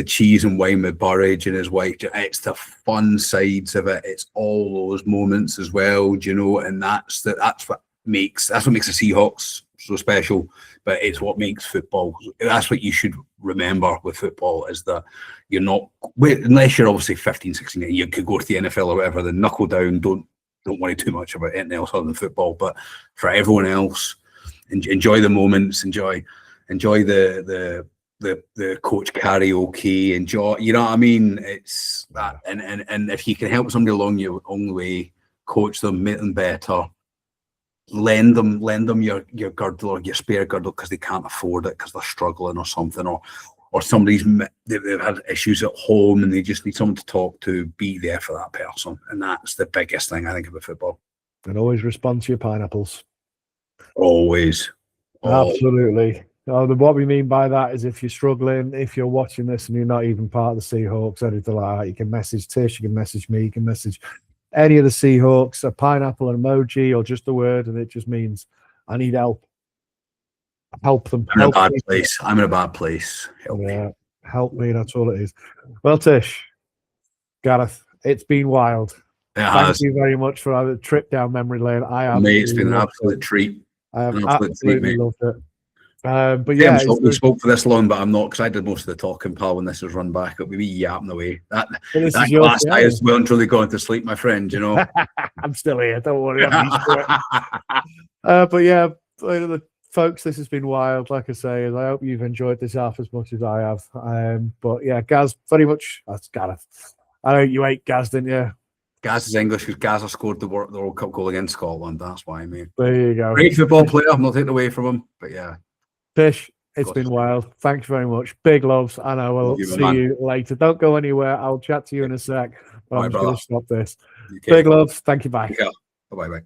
S2: cheese and wine with Burridge and his wife. It's the fun sides of it. It's all those moments as well, and that's what makes the Seahawks so special. But it's what makes football. That's what you should remember with football, is that you're not, unless you're obviously 15, 16, you could go to the NFL or whatever, then knuckle down, don't worry too much about anything else other than football. But for everyone else, enjoy the moments, enjoy the coach karaoke, enjoy, you know what I mean? It's that, and if you can help somebody along the way, coach them, make them better, lend them your girdle or your spare girdle because they can't afford it because they're struggling or something, or they've had issues at home and they just need someone to talk to. Be there for that person, and that's the biggest thing I think about football.
S1: And always respond to your pineapples.
S2: Always.
S1: Absolutely. What we mean by that is, if you're struggling, if you're watching this and you're not even part of the Seahawks, anything like that, you can message Tish, you can message me, you can message any of the Seahawks, a pineapple, an emoji, or just a word, and it just means I need help. Help them.
S2: I'm in a bad place. I'm in a bad place. Help me.
S1: Help me. That's all it is. Well, Tish, Gareth, it's been wild. Thank you very much for a trip down memory lane.
S2: Mate, it's been an absolute treat.
S1: I have absolutely loved it. But
S2: we spoke for this long, but I'm not, because I did most of the talking, pal, when this was run back. It'll be me yapping away. That glass eye is well and truly going to sleep, my friend.
S1: I'm still here. Don't worry. I'm used to it. But yeah, folks, this has been wild. Like I say, I hope you've enjoyed this half as much as I have. But yeah, Gaz, very much. That's Gareth. I know you ate Gaz, didn't you?
S2: Gaz is English because Gaz scored the World Cup goal against Scotland. That's why, mate.
S1: There you go.
S2: Great football player. I'm not taking away from him, but yeah.
S1: Fish, it's been wild. Thanks very much. Big loves, and I will see you later. Don't go anywhere. I'll chat to you in a sec, but I'm just going to stop this. Big loves. Thank you. Bye.
S2: Bye-bye.